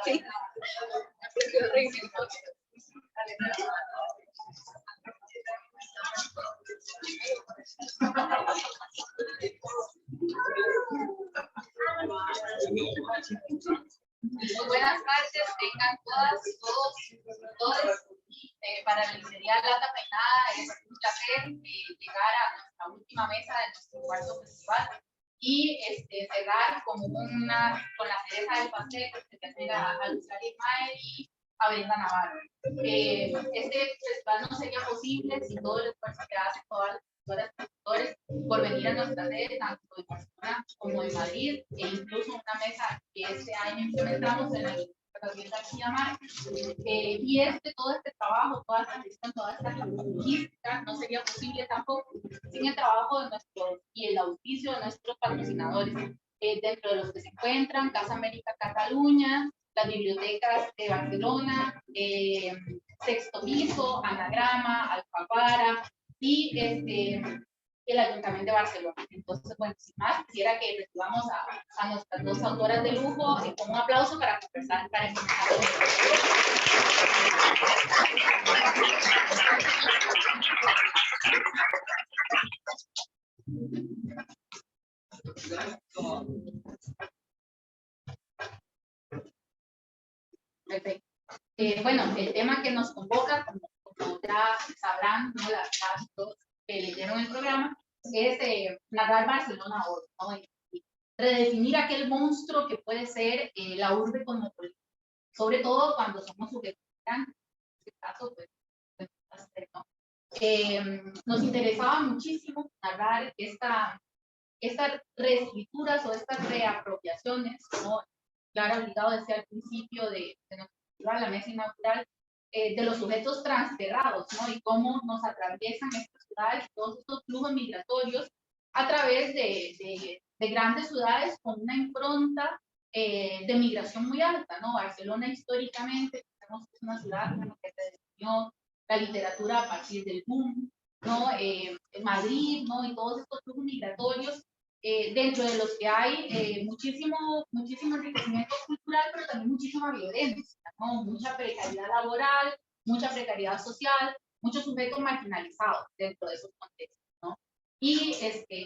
Sí. Muy buenas tardes, tengan todas y todos. Para la Licería Lata Peinada es un placer llegar a nuestra última mesa de nuestro cuarto festival y cerrar con la cereza del pastel que pertenece a Luzari Ismael y a Brenda Navarro. Este festival no sería posible sin todo el esfuerzo que hacen todas las productores por venir a nuestra sede, tanto de Barcelona como de Madrid, e incluso una mesa que este año implementamos en el Gabriel García Márquez. Y todo este trabajo, toda esta gestión, toda esta logística no sería posible tampoco sin el trabajo de y el auspicio de nuestros patrocinadores, dentro de los que se encuentran Casa América Cataluña, las bibliotecas de Barcelona, Sexto Piso, Anagrama, Alfapara y el Ayuntamiento de Barcelona. Entonces, bueno, sin más, quisiera que recibamos a nuestras dos autoras de lujo con un aplauso para conversar, para empezar. Perfecto. Bueno, el tema que nos convoca, como ya sabrán, ¿no? Las dos que leyeron el programa, es narrar Barcelona hoy, ¿no? Y redefinir aquel monstruo que puede ser la urbe cosmopolita, sobre todo cuando somos sujetos grandes. En este caso, pues, ¿no? Nos interesaba muchísimo narrar estas reescrituras o estas reapropiaciones, ¿no? Clara Obligado decía al principio de la mesa inaugural, de los sujetos transterrados, ¿no? Y cómo nos atraviesan estas ciudades, todos estos flujos migratorios a través de grandes ciudades con una impronta de migración muy alta, ¿no? Barcelona históricamente, sabemos que es una ciudad que se definió la literatura a partir del boom, ¿no? Madrid, ¿no? Y todos estos flujos migratorios, dentro de los que hay muchísimo enriquecimiento cultural, pero también muchísima violencia, ¿no? Mucha precariedad laboral, mucha precariedad social, muchos sujetos marginalizados dentro de esos contextos, ¿no? Y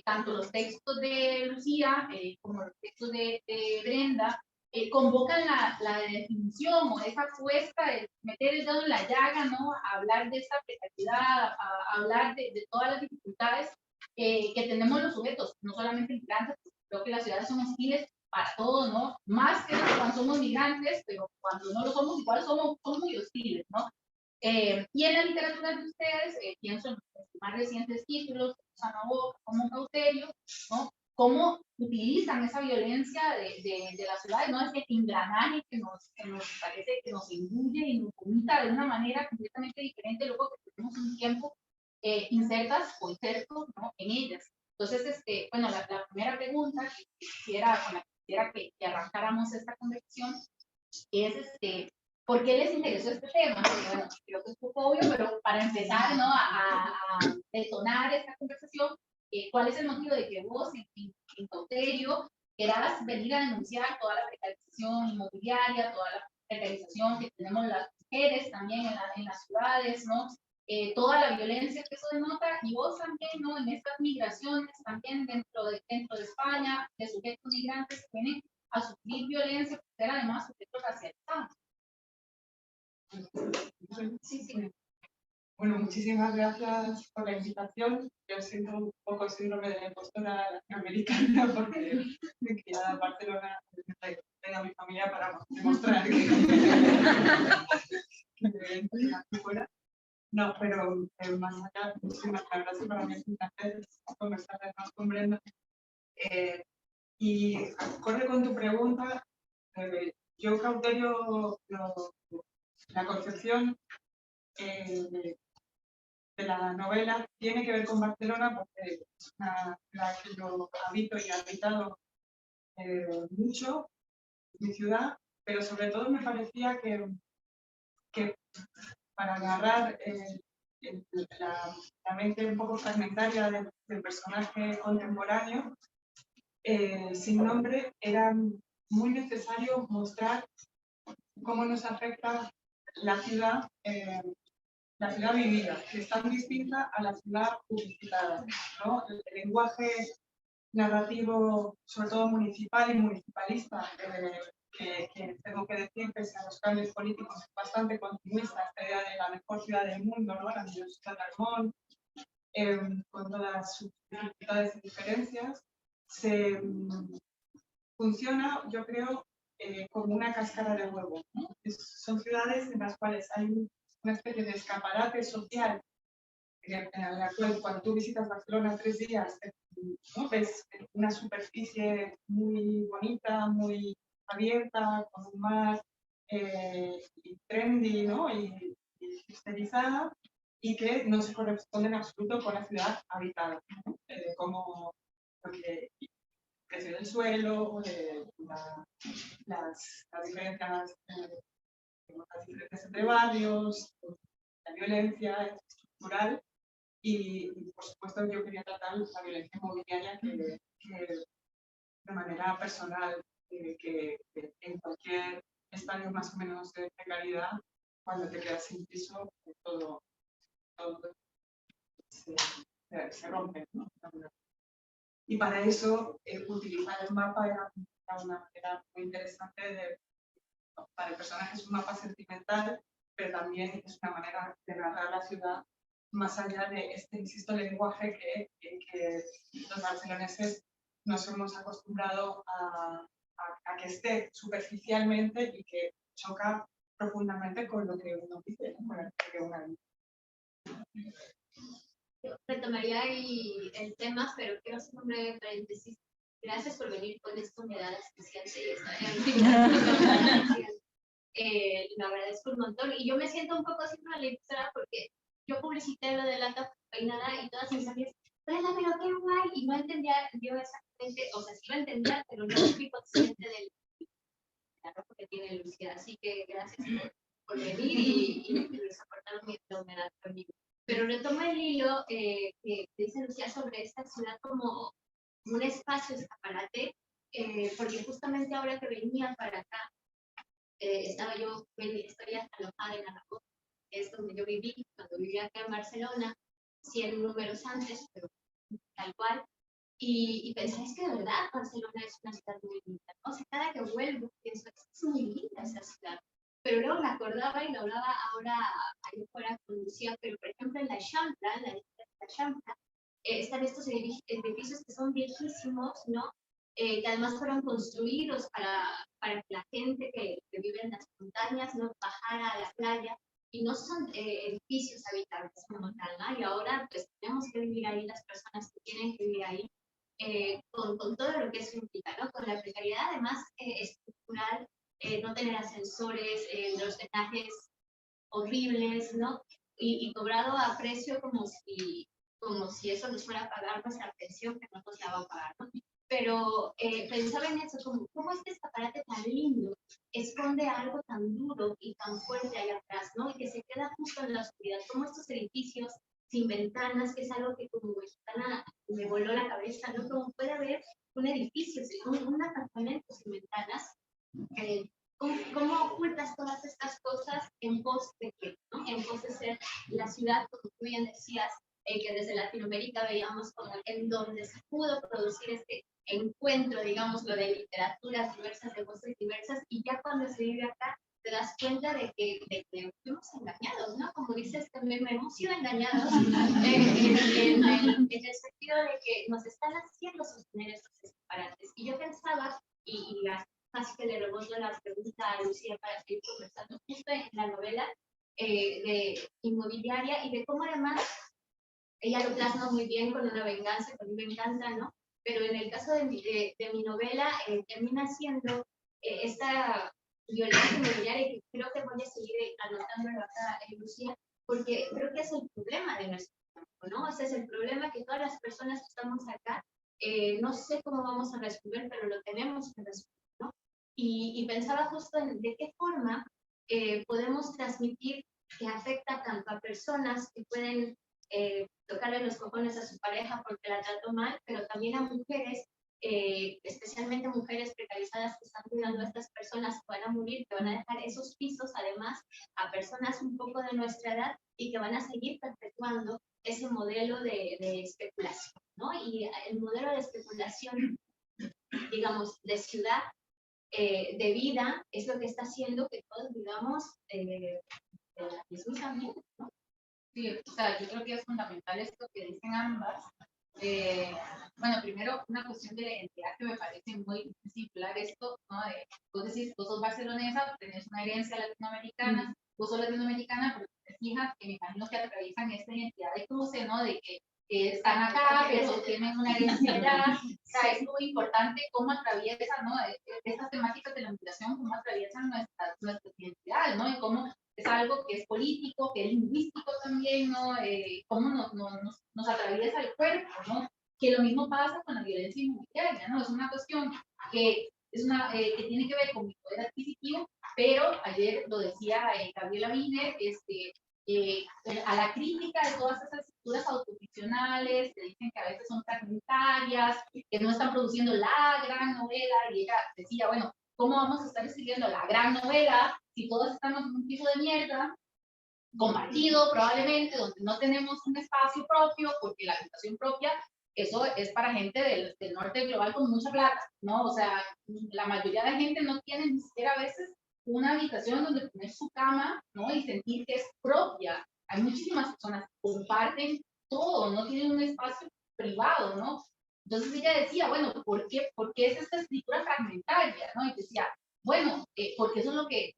tanto los textos de Lucía como los textos de Brenda convocan la definición o esa apuesta de meter el dedo en la llaga, ¿no? A hablar de esta precariedad, a hablar de todas las dificultades que tenemos los sujetos, no solamente migrantes. Creo que las ciudades son hostiles para todo, ¿no? Más que cuando somos migrantes, pero cuando no lo somos, igual somos muy hostiles, ¿no? Y en la literatura de ustedes, pienso en los más recientes títulos, Susana Boca, como Cauterio, ¿no? Cómo utilizan esa violencia de las ciudades, ¿no? Ese engranaje que nos parece que nos engulle y nos vomita de una manera completamente diferente, luego que tenemos un tiempo insertas o insertos, ¿no? En ellas. Entonces, bueno, la primera pregunta con la que quisiera que arrancáramos esta conversación es, ¿por qué les interesó este tema? Porque, bueno, creo que es un poco obvio, pero para empezar, ¿no? a detonar esta conversación, ¿cuál es el motivo de que vos, en Cauterio, querás venir a denunciar toda la precarización inmobiliaria, toda la precarización que tenemos las mujeres también en las ciudades, ¿no? Toda la violencia que eso denota, y vos también, ¿no? En estas migraciones, también dentro de España, de sujetos migrantes que vienen a sufrir violencia, por ser además sujetos racializados. Sí. Bueno, muchísimas gracias por la invitación. Yo siento un poco síndrome de la impostora latinoamericana porque me he criado en Barcelona, tengo a mi familia para demostrar que me ven aquí fuera. No, pero más allá, muchísimas gracias. Para mí es un placer conversar más con Brenda. Y acorde con tu pregunta, yo Cauterio, la concepción de la novela tiene que ver con Barcelona porque es una ciudad que yo habito y he habitado mucho, mi ciudad, pero sobre todo me parecía que para narrar la mente un poco fragmentaria del personaje contemporáneo, sin nombre, era muy necesario mostrar cómo nos afecta la ciudad vivida, que es tan distinta a la ciudad publicitada, ¿no? El lenguaje narrativo, sobre todo municipal y municipalista, que tengo que decir, pese a los cambios políticos, es bastante continuista, esta idea de la mejor ciudad del mundo, ¿no? La Universidad de Aragón, con todas sus dificultades y diferencias, funciona, yo creo, como una cáscara de huevo, ¿no? Son ciudades en las cuales hay una especie de escaparate social, en la cual cuando tú visitas Barcelona 3 días, ¿no? Ves una superficie muy bonita, muy abierta, con un mar trendy, ¿no? y estilizada, y que no se corresponde en absoluto con la ciudad habitada, ¿no? Como porque precio del suelo, las diferencias entre barrios, la violencia estructural y, por supuesto, yo quería tratar la violencia inmobiliaria que de manera personal, que en cualquier estadio más o menos de precariedad, cuando te quedas sin piso, todo se rompe, ¿no? Y para eso, utilizar el mapa era una manera muy interesante para el personaje. Es un mapa sentimental, pero también es una manera de narrar la ciudad más allá de este, insisto, lenguaje que los barceloneses nos hemos acostumbrado a que esté superficialmente y que choca profundamente con lo que uno dice, ¿no? Con lo que uno dice. Yo retomaría el tema, pero quiero hacer un breve paréntesis. Gracias por venir con esta humedad especial. Lo agradezco un montón. Y yo me siento un poco así paralizada porque yo publicité lo de la peinada y todas mis amigas, pero qué guay. Y no entendía yo exactamente, o sea, sí lo entendía, pero no fui consciente del ropa que tiene Lucía. Así que gracias por venir y soportar la humedad conmigo. Pero retomo el hilo que dice Lucía sobre esta ciudad como un espacio escaparate, porque justamente ahora que venía para acá, estoy alojada en Aragón, que es donde yo viví cuando vivía acá en Barcelona, 100 números antes, pero tal cual. Y pensé, es que de verdad Barcelona es una ciudad muy linda, ¿no? O sea, cada que vuelvo pienso, es muy linda esa ciudad. Pero luego me acordaba y lo hablaba ahora allá fuera con Lucía, pero por ejemplo en la Eixample, están estos edificios que son viejísimos, ¿no? Que además fueron construidos para que la gente que vive en las montañas no bajara a la playa, y no son edificios habitables como tal, ¿no? Y ahora pues tenemos que vivir ahí, las personas que tienen que vivir ahí, con todo lo que eso implica, ¿no? Con la precariedad además estructural, no tener ascensores, los drenajes horribles, ¿no? Y cobrado a precio como si eso nos fuera a pagar nuestra pensión, que no nos la va a pagar, ¿no? Pero pensaba en eso, cómo este escaparate tan lindo esconde algo tan duro y tan fuerte allá atrás, ¿no? Y que se queda justo en la oscuridad, como estos edificios sin ventanas, que es algo que como mexicana me voló la cabeza, ¿no? Como puede haber un edificio, un apartamento sin ventanas, ¿cómo ocultas todas estas cosas en pos de qué, ¿no? En pos de ser la ciudad, como tú bien decías, que desde Latinoamérica veíamos como en donde se pudo producir este encuentro, digamos, lo de literaturas diversas, de voces diversas, y ya cuando se vive acá, te das cuenta de que fuimos engañados, ¿no? Como dices, también hemos sido engañados en el sentido de que nos están haciendo sostener estos escaparates. Y yo pensaba, y casi que le reboto la pregunta a Lucía para seguir conversando, justo en la novela de Inmobiliaria, y de cómo además ella lo plasma muy bien con una venganza, que a mí me encanta, ¿no? Pero en el caso de mi novela, termina siendo esta violencia inmobiliaria, que creo que voy a seguir anotándolo acá, Lucía, porque creo que es el problema de nuestro tiempo, ¿no? Ese es el problema, que todas las personas que estamos acá, no sé cómo vamos a resolver, pero lo tenemos que resolver, ¿no? Y pensaba justo en de qué forma podemos transmitir que afecta tanto a personas que pueden tocarle los cojones a su pareja porque la trató mal, pero también a mujeres, especialmente mujeres precarizadas que están cuidando a estas personas que van a morir, que van a dejar esos pisos además a personas un poco de nuestra edad y que van a seguir perpetuando ese modelo de especulación, ¿no? Y el modelo de especulación, digamos, de ciudad, de vida, es lo que está haciendo que todos vivamos de la misma manera, ¿no? Sí, o sea, yo creo que es fundamental esto que dicen ambas. Bueno, primero, una cuestión de la identidad que me parece muy simplar esto, ¿no? Vos decís, vos sos barcelonesa, tenés una herencia latinoamericana, vos sos latinoamericana, pero te fijas que me imagino que atraviesan esta identidad de cruce, ¿no? De que están acá, pero tienen una herencia allá. O sea, es muy importante cómo atraviesan, ¿no? Estas temáticas de la migración, cómo atraviesan nuestras identidades, ¿no? Y cómo es algo que es político, que es lingüístico también, ¿no? Cómo nos atraviesa el cuerpo, ¿no? Que lo mismo pasa con la violencia inmobiliaria, ¿no? Es una cuestión que, que tiene que ver con mi poder adquisitivo, pero ayer lo decía Gabriela Wiener, a la crítica de todas esas estructuras autoficcionales que dicen que a veces son fragmentarias, que no están produciendo la gran novela, y ella decía, bueno, ¿cómo vamos a estar escribiendo la gran novela si todos estamos en un piso de mierda, compartido probablemente, donde no tenemos un espacio propio, porque la habitación propia, eso es para gente del norte global con mucha plata, ¿no? O sea, la mayoría de la gente no tiene ni siquiera a veces una habitación donde poner su cama, ¿no? Y sentir que es propia. Hay muchísimas personas que comparten todo, no tienen un espacio privado, ¿no? Entonces ella decía, bueno, ¿por qué es esta escritura fragmentaria, ¿no? Y decía, bueno, porque eso es lo que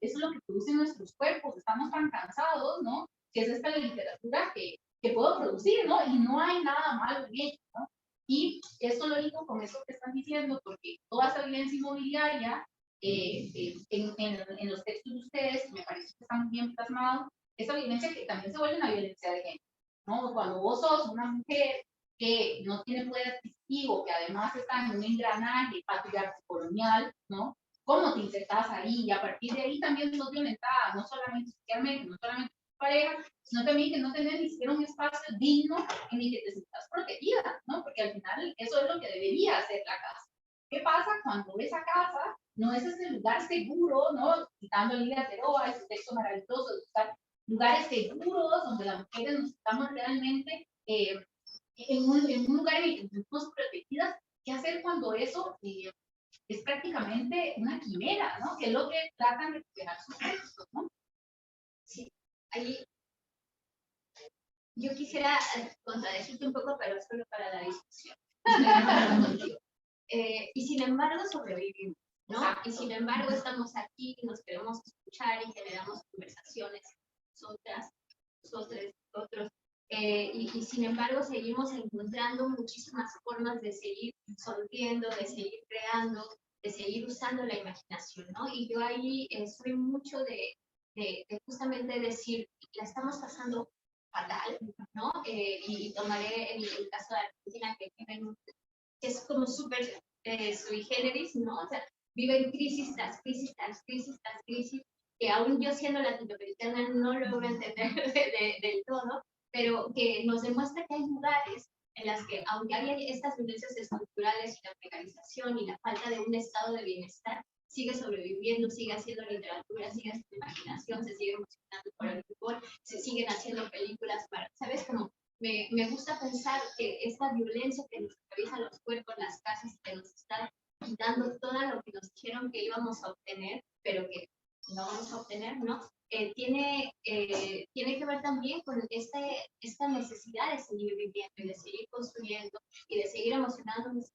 producen nuestros cuerpos, estamos tan cansados, ¿no? Que es esta la literatura que puedo producir, ¿no? Y no hay nada malo en ello, ¿no? Y esto lo digo con eso que están diciendo, porque toda esa violencia inmobiliaria, en los textos de ustedes, me parece que están bien plasmados, esa violencia que también se vuelve una violencia de género, ¿no? Cuando vos sos una mujer que no tiene poder adquisitivo, que además está en un engranaje patriarcal colonial, ¿no? ¿Cómo te insertas ahí? Y a partir de ahí también sos violentada, no solamente socialmente, no solamente con tu pareja, sino también que no tenés ni siquiera un espacio digno en el que te sientas protegida, ¿no? Porque al final eso es lo que debería hacer la casa. ¿Qué pasa cuando esa casa no es ese lugar seguro, ¿no? Citando a Lidia Teroa, ese texto maravilloso de buscar lugares seguros donde las mujeres nos estamos realmente en un lugar en el que nos sentimos protegidas? ¿Qué hacer cuando eso es prácticamente una quimera, ¿no? Que es lo que tratan de crear sus textos, ¿no? Sí, ahí yo quisiera contradecirte un poco, pero solo para la discusión. Y sin embargo sobrevivimos, ¿no? Y sin embargo estamos aquí, nos queremos escuchar y generamos conversaciones, nosotras, nosotros, otros. Y sin embargo seguimos encontrando muchísimas formas de seguir sonriendo, de seguir creando, de seguir usando la imaginación, ¿no? Y yo ahí soy mucho de justamente decir, la estamos pasando fatal, ¿no? Y tomaré el caso de Argentina, que es como súper sui generis, ¿no? O sea, viven crisis tras crisis, tras crisis, tras crisis, que aún yo siendo latinoamericana no logro entender del todo, pero que nos demuestra que hay lugares en las que, aunque hay estas violencias estructurales y la precarización y la falta de un estado de bienestar, sigue sobreviviendo, sigue haciendo literatura, sigue haciendo imaginación, se sigue emocionando por el fútbol, se siguen haciendo películas para, ¿sabes? Como me gusta pensar que esta violencia que nos atraviesa los cuerpos, las casas, que nos está quitando todo lo que nos dijeron que íbamos a obtener, pero que no vamos a obtener, ¿no? Tiene que ver también con esta necesidad de seguir viviendo y de seguir construyendo y de seguir emocionándonos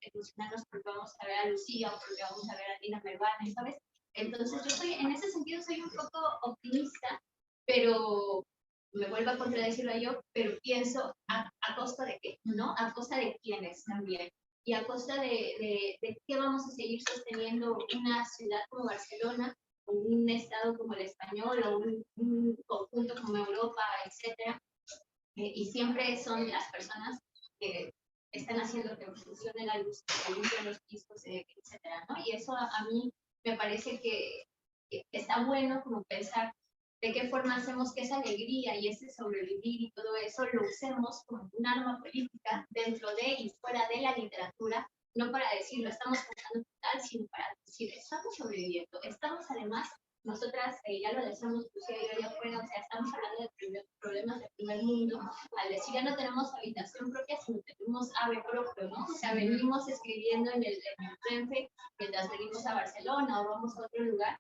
porque vamos a ver a Lucía o porque vamos a ver a Tina Mervane, ¿sabes? Entonces yo en ese sentido soy un poco optimista, pero me vuelvo a contradecirlo yo, pero pienso a costa de qué, ¿no? A costa de quiénes también. Y a costa de qué vamos a seguir sosteniendo una ciudad como Barcelona, o un estado como el español, o un conjunto como Europa, etcétera. Y siempre son las personas que están haciendo que funcione la luz, que limpian los pisos, etcétera, ¿no? Y eso a mí me parece que está bueno como pensar de qué forma hacemos que esa alegría y ese sobrevivir y todo eso lo usemos como un arma política dentro de y fuera de la literatura, no para decir lo estamos pasando tal, sino para decir estamos sobreviviendo, estamos además, nosotras, ya lo decíamos Lucía y yo allá afuera, o sea, estamos hablando de problemas del primer mundo, al decir ya no tenemos habitación propia, sino tenemos ave propio, ¿no? O sea, venimos escribiendo en el Renfe mientras venimos a Barcelona o vamos a otro lugar,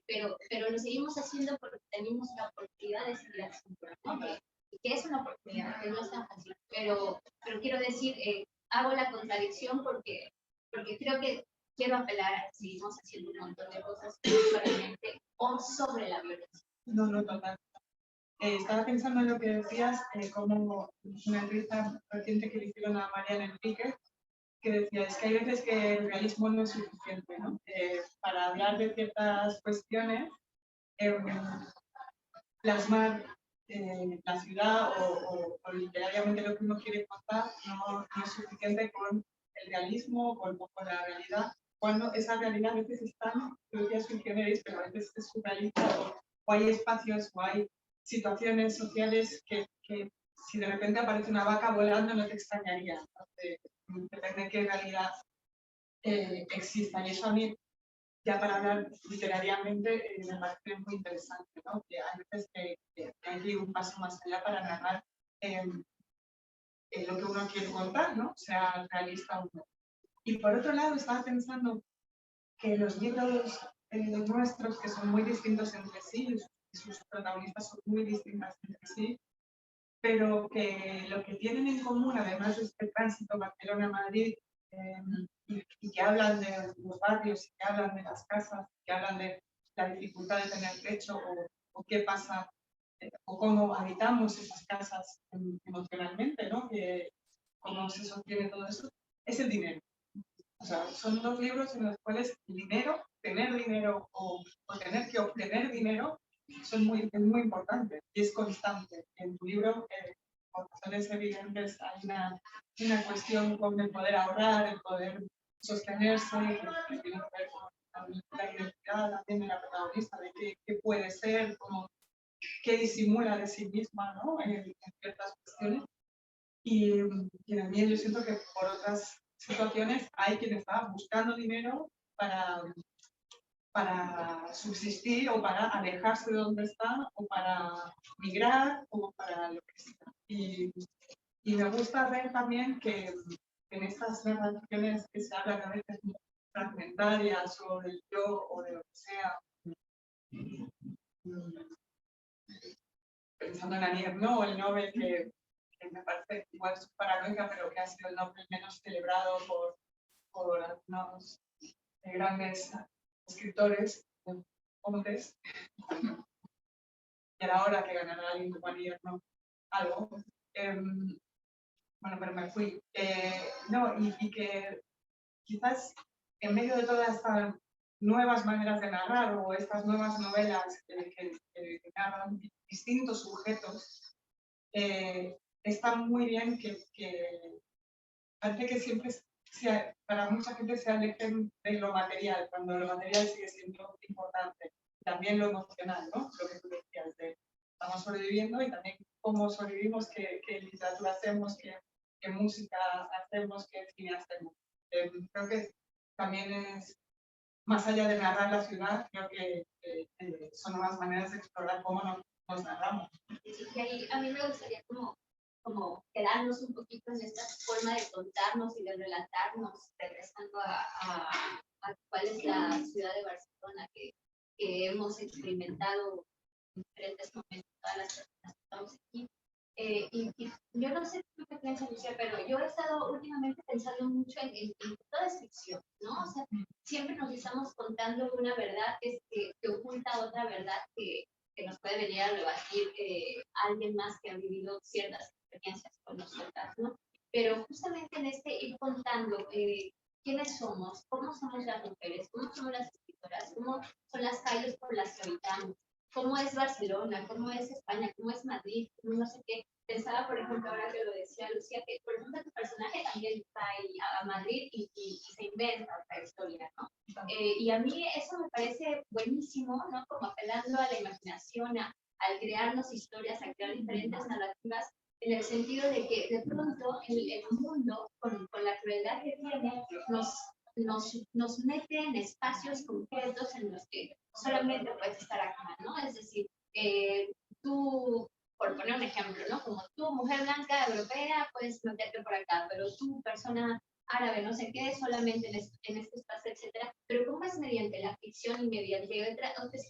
pero lo seguimos haciendo porque tenemos la oportunidad de seguir haciendo, ¿no? Que es una oportunidad, que no es tan fácil, pero quiero decir, hago la contradicción porque creo que quiero apelar a que seguimos haciendo un montón de cosas solamente o sobre la violencia. No, total. Estaba pensando en lo que decías, como una entrevista reciente que le hicieron a Mariana Enríquez, que decía, es que hay veces que el realismo no es suficiente, ¿no? Para hablar de ciertas cuestiones, plasmar la ciudad o literariamente lo que uno quiere contar no es suficiente con el realismo o con la realidad, cuando esa realidad a veces es tan, decías ficciones, pero a veces es surrealista o hay espacios o hay situaciones sociales que si de repente aparece una vaca volando no te extrañaría. Depende de qué realidad exista. Y eso a mí, ya para hablar literariamente, me parece muy interesante, ¿no? Que hay veces que hay que ir un paso más allá para narrar lo que uno quiere contar, ¿no? Sea realista o no. Y por otro lado, estaba pensando que los libros nuestros, que son muy distintos entre sí, sus protagonistas son muy distintas entre sí, pero que lo que tienen en común, además de este tránsito Barcelona-Madrid, y que hablan de los barrios, y que hablan de las casas, que hablan de la dificultad de tener techo, o qué pasa, o cómo habitamos esas casas emocionalmente, ¿no? Cómo se sostiene todo eso, es el dinero. O sea, son dos libros en los cuales el dinero, tener dinero o tener que obtener dinero, es muy importante y es constante. En tu libro, por razones evidentes, hay una cuestión con el poder ahorrar, el poder sostenerse, que tiene que ver con la identidad también de la protagonista, de qué puede ser, qué disimula de sí misma, ¿no? En ciertas cuestiones. Y también yo siento que por otras situaciones hay quien está buscando dinero para subsistir o para alejarse de donde está o para migrar o para lo que sea. Y me gusta ver también que en estas narraciones que se hablan a veces fragmentarias o del yo o de lo que sea, pensando en Annie Ernaux, el Nobel que me parece igual su paranoica, pero que ha sido el Nobel menos celebrado por algunos grandes escritores, hombres, y era hora que ganara alguien como Annie Ernaux algo. Bueno, pero me fui. No, y que quizás en medio de todas estas nuevas maneras de narrar o estas nuevas novelas que narran distintos sujetos, está muy bien que parece que siempre para mucha gente se alejen de lo material, cuando lo material sigue siendo importante. También lo emocional, ¿no? Lo que tú decías, estamos sobreviviendo y también cómo sobrevivimos, qué literatura hacemos, qué música hacemos, qué cine hacemos. Creo que también es, más allá de narrar la ciudad, creo que son nuevas maneras de explorar cómo nos narramos. Y ahí a mí me gustaría como quedarnos un poquito en esta forma de contarnos y de relatarnos, regresando a cuál es la ciudad de Barcelona que hemos experimentado en diferentes momentos, todas las personas que estamos aquí. Y yo no sé tú qué piensas, Lucía, pero yo he estado últimamente pensando mucho en toda ficción, ¿no? O sea, siempre nos estamos contando una verdad que oculta otra verdad que nos puede venir a rebatir alguien más que ha vivido ciertas experiencias con nosotras, ¿no? Pero justamente en este ir contando quiénes somos, cómo somos las mujeres, cómo somos las escritoras, cómo son las calles por las que habitamos, cómo es Barcelona, cómo es España, cómo es Madrid, cómo no sé qué. Pensaba, por ejemplo, ahora que lo decía Lucía, que por ejemplo tu personaje también va a Madrid y se inventa otra historia, ¿no? Y a mí eso me parece buenísimo, ¿no? Como apelando a la imaginación, al crearnos historias, a crear diferentes narrativas, en el sentido de que de pronto el mundo, con la crueldad que tiene, nos mete en espacios concretos en los que solamente puedes estar acá, ¿no? Es decir, tú, por poner un ejemplo, ¿no? Como tú, mujer blanca, europea, puedes meterte por acá, pero tú, persona árabe, no sé qué, solamente en este espacio, etcétera. Pero ¿cómo es mediante la ficción y mediante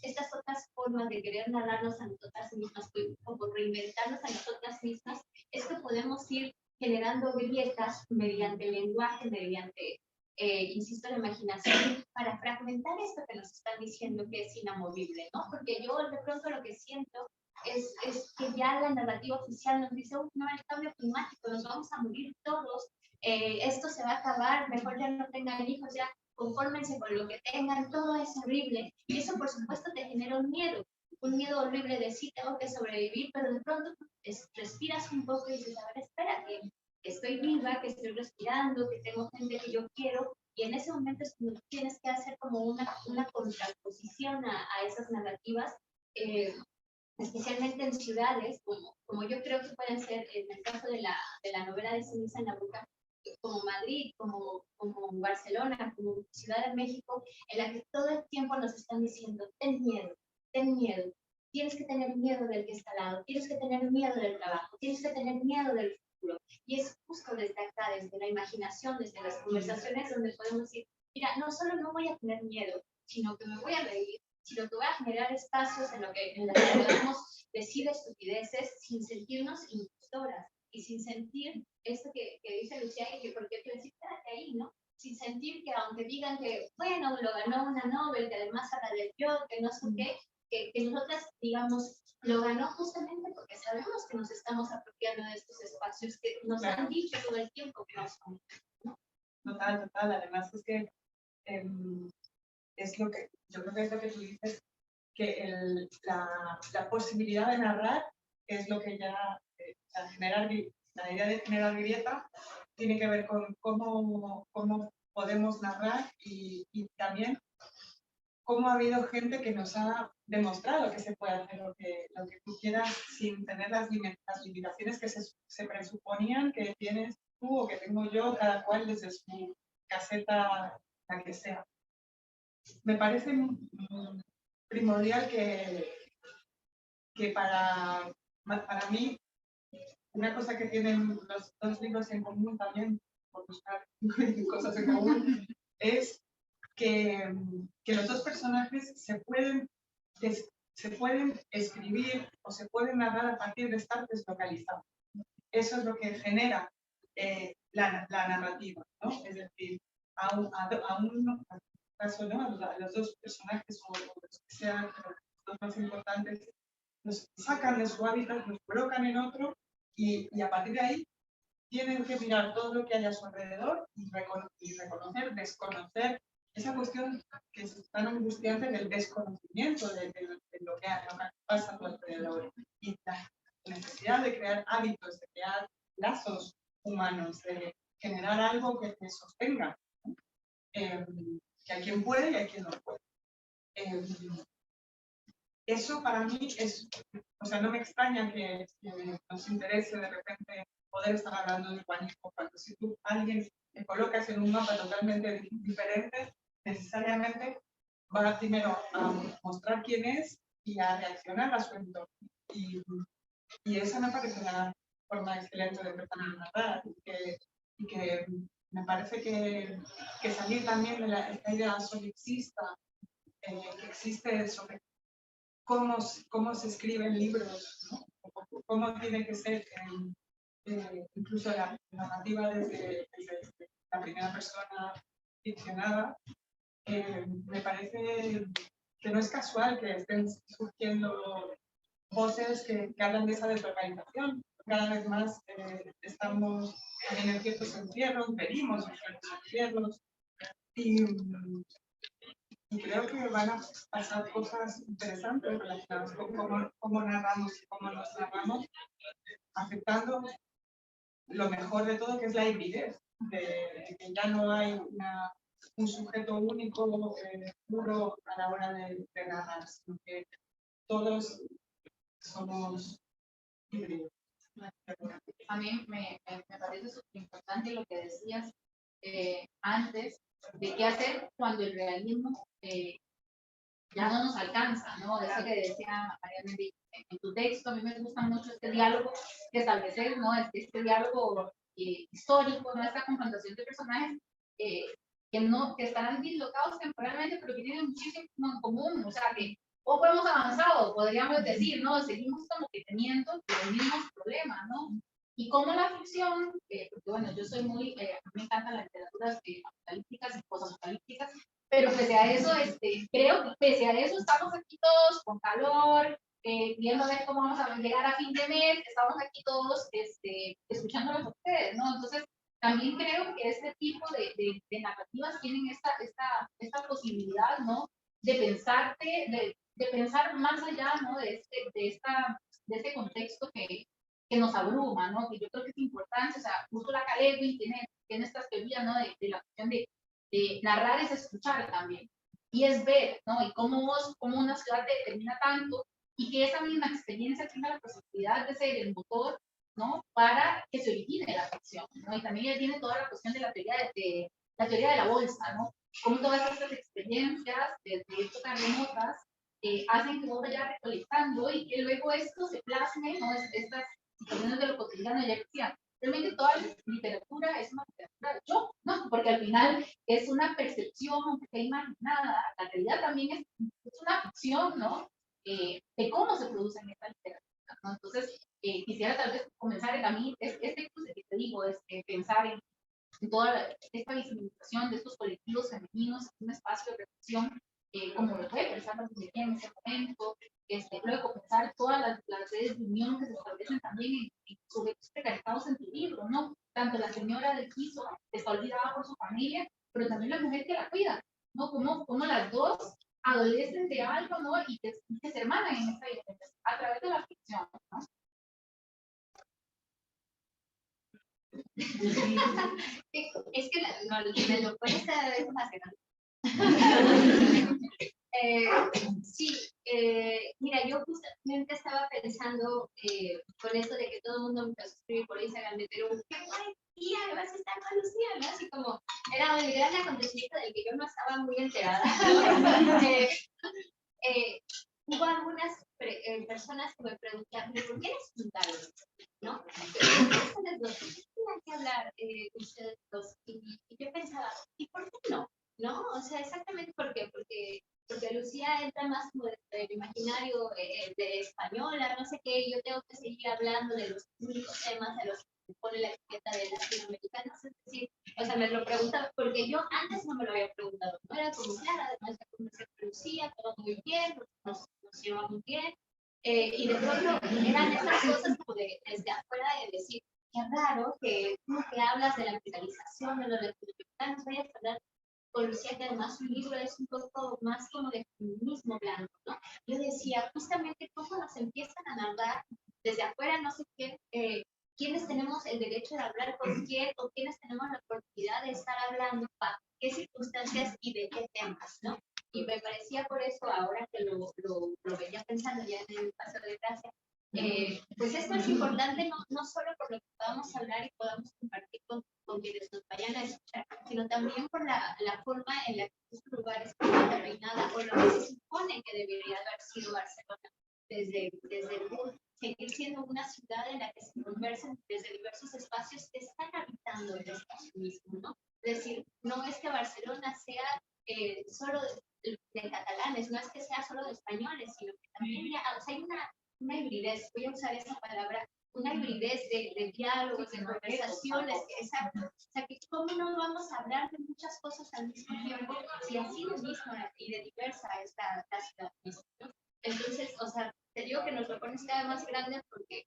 estas otras formas de querer narrarnos a nosotras mismas, como reinventarnos a nosotras mismas, es que podemos ir generando grietas mediante el lenguaje, mediante insisto, la imaginación, para fragmentar esto que nos están diciendo que es inamovible, ¿no? Porque yo de pronto lo que siento es que ya la narrativa oficial nos dice, no, el cambio climático, nos vamos a morir todos, esto se va a acabar, mejor ya no tengan hijos, ya confórmense con lo que tengan, todo es horrible. Y eso, por supuesto, te genera un miedo horrible de sí, tengo que sobrevivir, pero de pronto respiras un poco y dices, a ver, espera, que estoy viva, que estoy respirando, que tengo gente que yo quiero, y en ese momento es cuando tienes que hacer como una contraposición a esas narrativas, especialmente en ciudades, como yo creo que pueden ser, en el caso de la novela de Ceniza en la Boca, como Madrid, como Barcelona, como Ciudad de México, en la que todo el tiempo nos están diciendo, ten miedo, tienes que tener miedo del que está al lado, tienes que tener miedo del trabajo, tienes que tener miedo del futuro. Y es justo desde acá, desde la imaginación, desde las conversaciones, donde podemos decir, mira, no solo no voy a tener miedo, sino que me voy a reír, sino que voy a generar espacios en los que podamos decir estupideces sin sentirnos impostoras y sin sentir esto que dice Lucía, y que por qué tú decís, quédate ahí, ¿no? Sin sentir que aunque digan que, bueno, lo ganó una Nobel, que además habla del yo, que no sé qué, que nosotras, digamos, lo ganó justamente porque sabemos que nos estamos apropiando de estos espacios que nos han dicho todo el tiempo que no son, ¿no? Total. Además es que es lo que, yo creo que es lo que tú dices, que la posibilidad de narrar es lo que ya, la idea de generar grieta tiene que ver con cómo podemos narrar y también cómo ha habido gente que nos ha demostrado que se puede hacer lo que tú quieras sin tener las limitaciones que se presuponían que tienes tú o que tengo yo, cada cual desde su caseta, la que sea. Me parece primordial que para mí, una cosa que tienen los dos libros en común también, por buscar cosas en común, es que los dos personajes se pueden escribir o se pueden narrar a partir de estar deslocalizados. Eso es lo que genera la narrativa, ¿no? Es decir, a los dos personajes o los que sean los dos más importantes, los sacan de su hábitat, los colocan en otro y a partir de ahí tienen que mirar todo lo que hay a su alrededor y reconocer, desconocer esa cuestión que es tan angustiante del desconocimiento de lo que pasa a tu alrededor y la necesidad de crear hábitos, de crear lazos humanos, de generar algo que te sostenga, que hay quien puede y hay quien no puede. Eso para mí es, o sea, no me extraña que nos interese de repente poder estar hablando de urbanismo, cuando si tú alguien te colocas en un mapa totalmente diferente, necesariamente va primero a mostrar quién es y a reaccionar a su entorno. Y esa me parece una forma excelente de empezar a narrar y que me parece que salir también de esta idea solipsista que existe sobre cómo se escriben libros, ¿no? Cómo tiene que ser incluso la narrativa desde la primera persona ficcionada. Me parece que no es casual que estén surgiendo voces que hablan de esa desorganización. Cada vez más estamos también en ciertos encierros, venimos en ciertos encierros y creo que van a pasar cosas interesantes relacionadas con cómo narramos y cómo nos narramos, aceptando lo mejor de todo, que es la hibridez, de que ya no hay un sujeto único, puro a la hora de narrar, sino que todos somos híbridos. A mí me parece súper importante lo que decías antes, de qué hacer cuando el realismo ya no nos alcanza, ¿no? Eso que decía Mariana en tu texto, a mí me gusta mucho este diálogo que establecer, ¿no? Este diálogo histórico, ¿no? Esta confrontación de personajes que estarán dislocados temporalmente, pero que tienen muchísimo en común, o sea, que poco hemos avanzado, podríamos decir, ¿no? Seguimos como que teniendo los mismos problemas, ¿no? Y como la ficción, porque bueno, yo soy muy, a mí me encantan las literaturas apocalípticas y posapocalípticas, pero pese a eso, creo que pese a eso estamos aquí todos con calor, viendo a ver cómo vamos a llegar a fin de mes, estamos aquí todos escuchándolos a ustedes, ¿no? Entonces, también creo que este tipo de narrativas tienen esta posibilidad, ¿no? De pensarte, de pensar más allá, ¿no? De este contexto que nos abruma, ¿no? Que yo creo que es importante, o sea, Úrsula K. Le Guin tiene estas teorías, ¿no? De la cuestión de narrar es escuchar también, y es ver, ¿no? Y cómo una ciudad te determina tanto, y que esa misma experiencia tenga la posibilidad de ser el motor, ¿no? Para que se origine la ficción, ¿no? Y también ya tiene toda la cuestión de la teoría de la bolsa, ¿no? Cómo todas estas experiencias desde épocas remotas hacen que vos vayas recolectando y que luego esto se plasme, ¿no? Estas situaciones de lo cotidiano, ya decía, realmente toda la literatura es una literatura yo, ¿no? Porque al final es una percepción imaginada, la realidad también es una ficción, ¿no? De cómo se producen estas literaturas, ¿no? Entonces, quisiera tal vez comenzar a mí, este curso que te digo, es pensar en toda esta visibilización de estos colectivos femeninos en un espacio de reflexión, como lo fue pensar en ese momento, luego pensar todas las redes de unión que se establecen también en sujetos precarizados en tu libro, ¿no? Tanto la señora del piso, que está olvidada por su familia, pero también la mujer que la cuida, ¿no? Como las dos adolecen de algo, ¿no? Y que se hermanan en esta violencia a través de la ficción, ¿no? Es que me lo pones cada vez más grande. Sí, mira, yo justamente estaba pensando con esto de que todo el mundo me empezó a escribir por Instagram, pero qué guay, tía, que vas a estar con Lucía, ¿no? Así como era un gran acontecimiento del que yo no estaba muy enterada. Hubo algunas personas que me preguntaron, ¿por qué les juntaron? ¿No? Ustedes dos, tienen que hablar ustedes dos. Y yo pensaba, ¿y por qué no? ¿No? O sea, exactamente ¿por qué? Porque Lucía entra más como del imaginario de española, no sé qué, yo tengo que seguir hablando de los únicos temas de los que pone la etiqueta de latinoamericanos, es decir, o sea, me lo preguntaba, porque yo antes no me lo había preguntado, no era como claro, además de conocer a Lucía, todo muy bien, nos llevamos muy bien, y de pronto eran estas cosas como desde afuera de decir, qué raro que tú que hablas de la capitalización de los latinoamericanos vayas a hablar con Lucía, que además su libro es un poco más como de feminismo blanco, ¿no? Yo decía, justamente cómo nos empiezan a narrar desde afuera, no sé qué, quiénes tenemos el derecho de hablar con quién o quiénes tenemos la oportunidad de estar hablando para qué circunstancias y de qué temas, ¿no? Y me parecía por eso, ahora que lo venía pensando ya en el paso de gracia, pues esto es importante no solo por lo que podamos hablar y podamos compartir con quienes nos vayan a escuchar, sino también por la forma en la que estos lugares están terminadas o lo que se supone que debería haber sido Barcelona desde el seguir siendo una ciudad en la que se conversan desde diversos espacios que están habitando el espacio mismo, ¿no? Es decir, no es que Barcelona sea solo de catalanes, no es que sea solo de españoles, sino que también ya, o sea, hay una hibridez, voy a usar esa palabra, una hibridez de diálogos, de conversaciones, exacto. O sea, que cómo no vamos a hablar de muchas cosas al mismo tiempo si así de misma y de diversa es la ciudad misma, ¿no? Entonces, o sea, te digo que nos lo pones cada vez más grande porque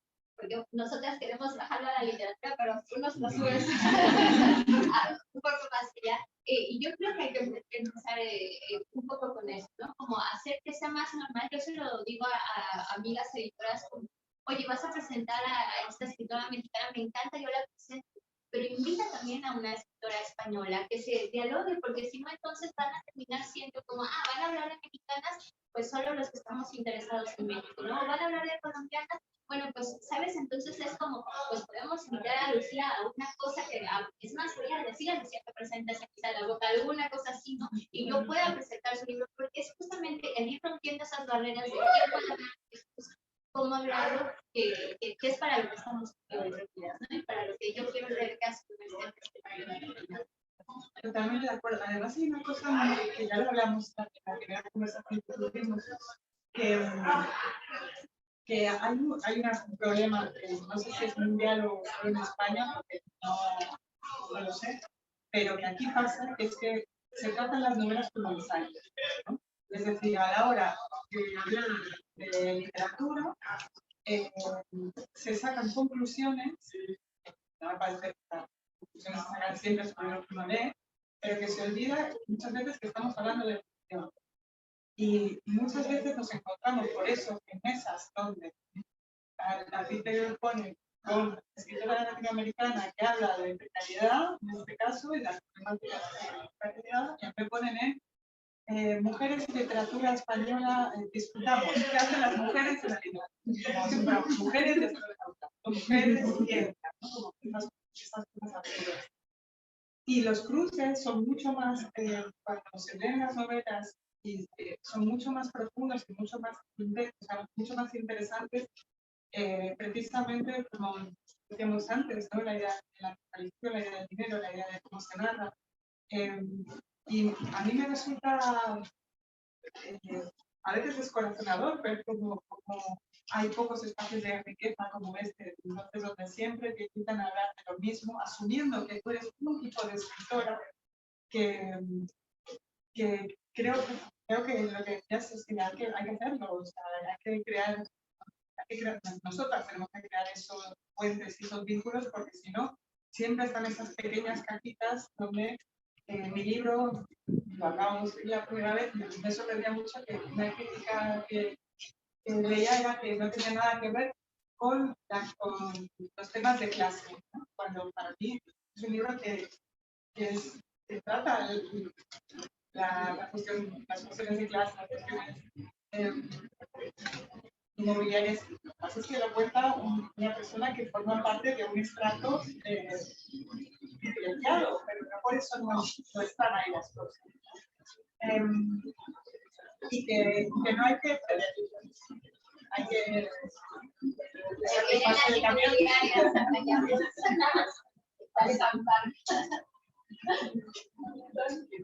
nosotras queremos bajarlo a la literatura, pero tú nos lo subes un poco más allá. Y yo creo que hay que empezar un poco con eso, ¿no? Como hacer que sea más normal. Yo se lo digo a amigas editoras como, oye, vas a presentar a esta escritora mexicana, me encanta, yo la presento, pero invita también también a una escritora española, que se dialogue, porque si no, entonces van a terminar siendo como, van a hablar de mexicanas, pues solo los que estamos interesados en México, ¿no? Van a hablar de colombianas, bueno, pues, ¿sabes? Entonces es como, pues podemos invitar a Lucía a una cosa que, es más, voy a decir a Lucía que presente quizá la boca, alguna cosa así, ¿no? Y yo pueda presentar su libro, porque es justamente, el libro entiende esas barreras de quién puede hablar de esto, cómo hablarlo, que es para lo que estamos en realidad, ¿no? Y para lo que yo quiero leer caso de este. Totalmente de acuerdo. Además hay una cosa que ya lo hablamos en la primera conversación que tuvimos, que hay un problema, no sé si es mundial o en España, porque no lo sé, pero que aquí pasa es que se tratan las novelas como ensayos, ¿no? Es decir, a la hora de hablar de literatura, se sacan conclusiones, no me parece que las conclusiones se sacan siempre sobre lo que uno lee, pero que se olvida muchas veces que estamos hablando de ficción. Y muchas veces nos encontramos por eso en mesas donde la Twitter pone con escritora latinoamericana que habla de precariedad, en este caso, y las problemáticas de precariedad, y me ponen mujeres y literatura española, disfrutamos. ¿Qué hacen las mujeres en la literatura? Mujeres de mujeres y ciencia, ¿no? Como esas cosas absurdas. Y los cruces son mucho más, cuando se leen las novelas, y, son mucho más profundos y mucho más, mucho más interesantes, precisamente como decíamos antes, ¿no? La idea de la tradición, la idea del dinero, la idea de cómo se narra. Y a mí me resulta a veces descorazonador ver como hay pocos espacios de riqueza como este, entonces donde siempre te intentan hablar de lo mismo, asumiendo que tú eres un tipo de escritora que creo que lo que decías es que hay que hacerlo, o sea, hay que crear, nosotras tenemos que crear esos puentes y esos vínculos, porque si no, siempre están esas pequeñas cajitas donde mi libro, lo hablamos la primera vez, me sorprendía mucho que una crítica que veía era que no tenía nada que ver con los temas de clase, ¿no? Cuando para mí es un libro que trata las cuestiones de clase, las cuestiones inmobiliarias. Así es que lo cuenta una persona que forma parte de un estrato privilegiado, pero no por eso no están ahí las cosas. Y que no hay que hay que pasar el camino.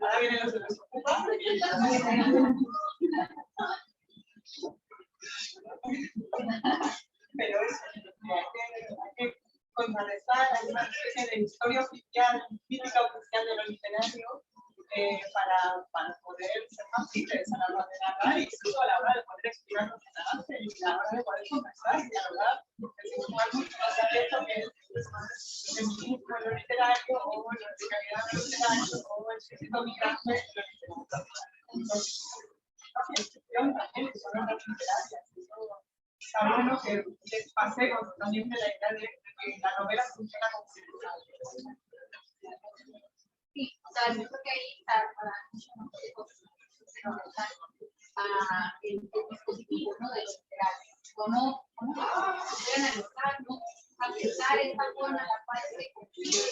Ahora vienen los de los ocupas. Pero eso, hay que contrarrestar, hay una especie de historia oficial, crítica oficial de lo literario, para poder ser más libres a la hora de narrar y incluso a la hora de poder explicar lo que se hace y a la hora de poder conversar y hablar, porque es un lugar mucho más abierto que el círculo literario o la calidad literaria o el círculo migrante de la literatura. Entonces, la excepción también son las literarias. Está bueno que pasemos también de la idea de que la novela funciona como circular. Sí, o sea, yo creo que ahí está para el dispositivo, ¿no? De los literarios. ¿Cómo se puede analizar, ¿no? Aplicar esta forma a la cual se construye,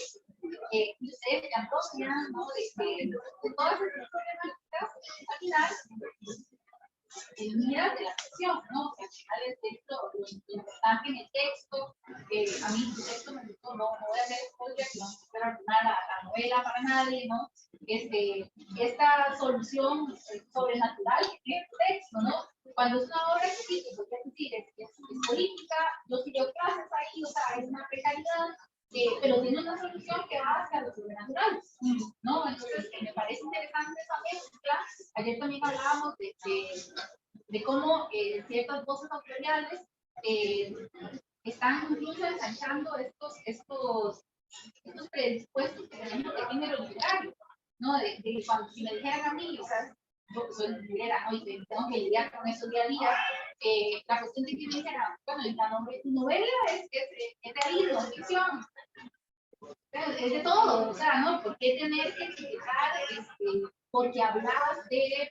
y ustedes ya apropian, ¿no? De todas estas problemáticas, al final, en miras de la ficción, ¿no? O sea, al final el texto, lo importante en el texto, a mí el texto me gustó, no voy a hacer spoiler, no quiero arruinar la novela para nadie, ¿no? Esta solución sobrenatural que tiene el texto, ¿no? Cuando es una obra escrita, porque es decir, es política, yo sigo clases ahí, o sea, es una precariedad, pero tiene una solución que va hacia lo sobrenatural, ¿no? Entonces, me parece interesante esa mezcla. Ayer también hablábamos de cómo ciertas voces autoriales están incluso ensanchando estos predispuestos que tenemos de género literario, ¿no? De cuando si me dijeran a mí, o sea, yo soy librera, ¿no? Y tengo que lidiar con eso día a día, la cuestión de que me dijeran, bueno, la novela es realismo, ficción. Es de todo, o sea, ¿no? ¿Por qué tener que etiquetar, porque hablas de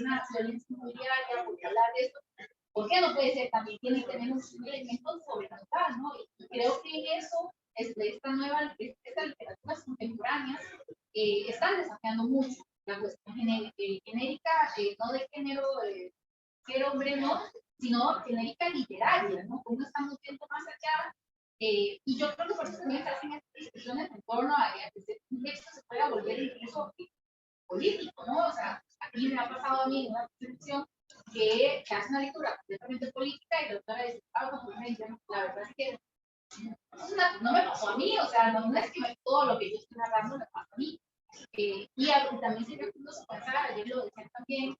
una violencia inmobiliaria, porque hablar de esto? ¿Por qué no puede ser? También tiene que tener un elemento sobrenatural, ¿no? Y creo que eso, estas literaturas contemporáneas, están desafiando mucho la cuestión genérica, no de género, ser hombre, no, sino genérica literaria, ¿no? Cómo estamos viendo más allá. Y yo creo que por eso también se hacen estas discusiones en torno a que un texto se pueda volver incluso político, ¿no? O sea, aquí me ha pasado a mí en una presentación que hace una lectura completamente política y la autora dice, la verdad es que no me pasó a mí, o sea, no es que todo lo que yo estoy narrando me pasa a mí. Y también sería curioso pensar, ayer lo decían también,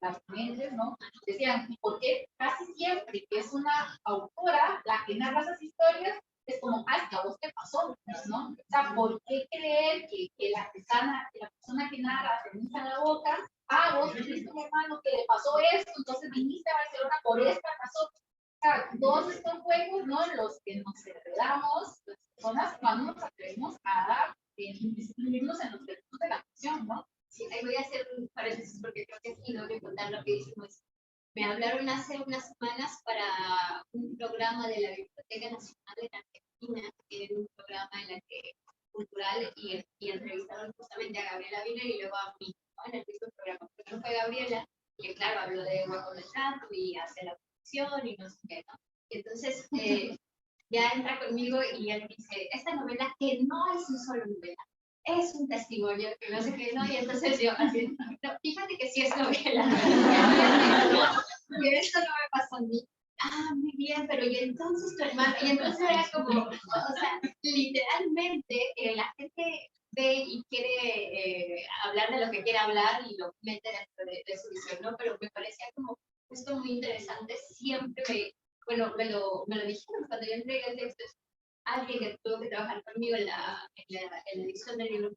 las ponentes, ¿no? Decían, ¿por qué casi siempre que es una autora la que narra esas historias? Es como, es que a vos te pasó, ¿no? O sea, ¿por qué creer que la persona que narra se hincha la boca? Vos tuviste un hermano que le pasó esto, entonces viniste a Barcelona por esta razón. O sea, todos estos juegos, ¿no? En los que nos enredamos, las personas, cuando nos atrevemos a inscribirnos en los derechos de la acción, ¿no? Sí, ahí voy a hacer un paréntesis porque creo que es idóneo contar lo que dijimos. Me hablaron hace unas semanas para un programa de la Biblioteca Nacional de Argentina, que era un programa en la que cultural y entrevistaron justamente a Gabriela Wiener y luego a mí, ¿no? En el mismo programa. Primero fue Gabriela, que claro, habló de Hueco del Chato y hace la producción y no sé qué, ¿no? Y entonces ya entra conmigo y él dice, esta novela que no es una solo novela, es un testimonio, que no sé qué, ¿no? Y entonces yo así, no, fíjate que sí es novela, que esto no me pasó a mí. Muy bien, pero y entonces tu hermano, y entonces era como, o sea, literalmente la gente ve y quiere hablar de lo que quiere hablar y lo mete dentro de su visión, ¿no? Pero me parecía como justo muy interesante, siempre me lo dijeron cuando yo entregué el texto, alguien que tuvo que trabajar conmigo en la edición del libro,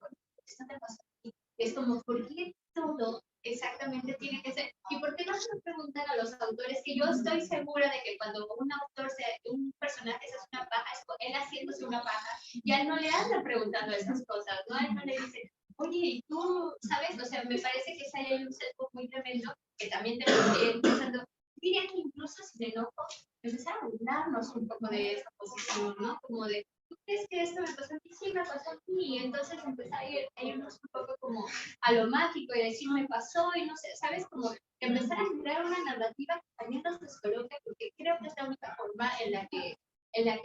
esto te pasó a ti. Es como, ¿por qué todo exactamente tiene que ser? ¿Y por qué no se lo preguntan a los autores? Que yo estoy segura de que cuando un personaje se hace una paja, es él haciéndose una paja, ya no le andan preguntando esas cosas, ¿no? A él no le dicen, oye, ¿y tú sabes? O sea, me parece que hay un sesgo muy tremendo que también tenemos que ir pensando. Diría que incluso sin enojo, empezar a burlarnos un poco de esa posición, ¿no? Como de, ¿tú crees que esto me pasó a ti? Sí, me pasó a mí. Y entonces empezar a irnos un poco como a lo mágico y decir, me pasó y no sé, ¿sabes? Como empezar a crear una narrativa que también nos descoloque, porque creo que es la única forma en la que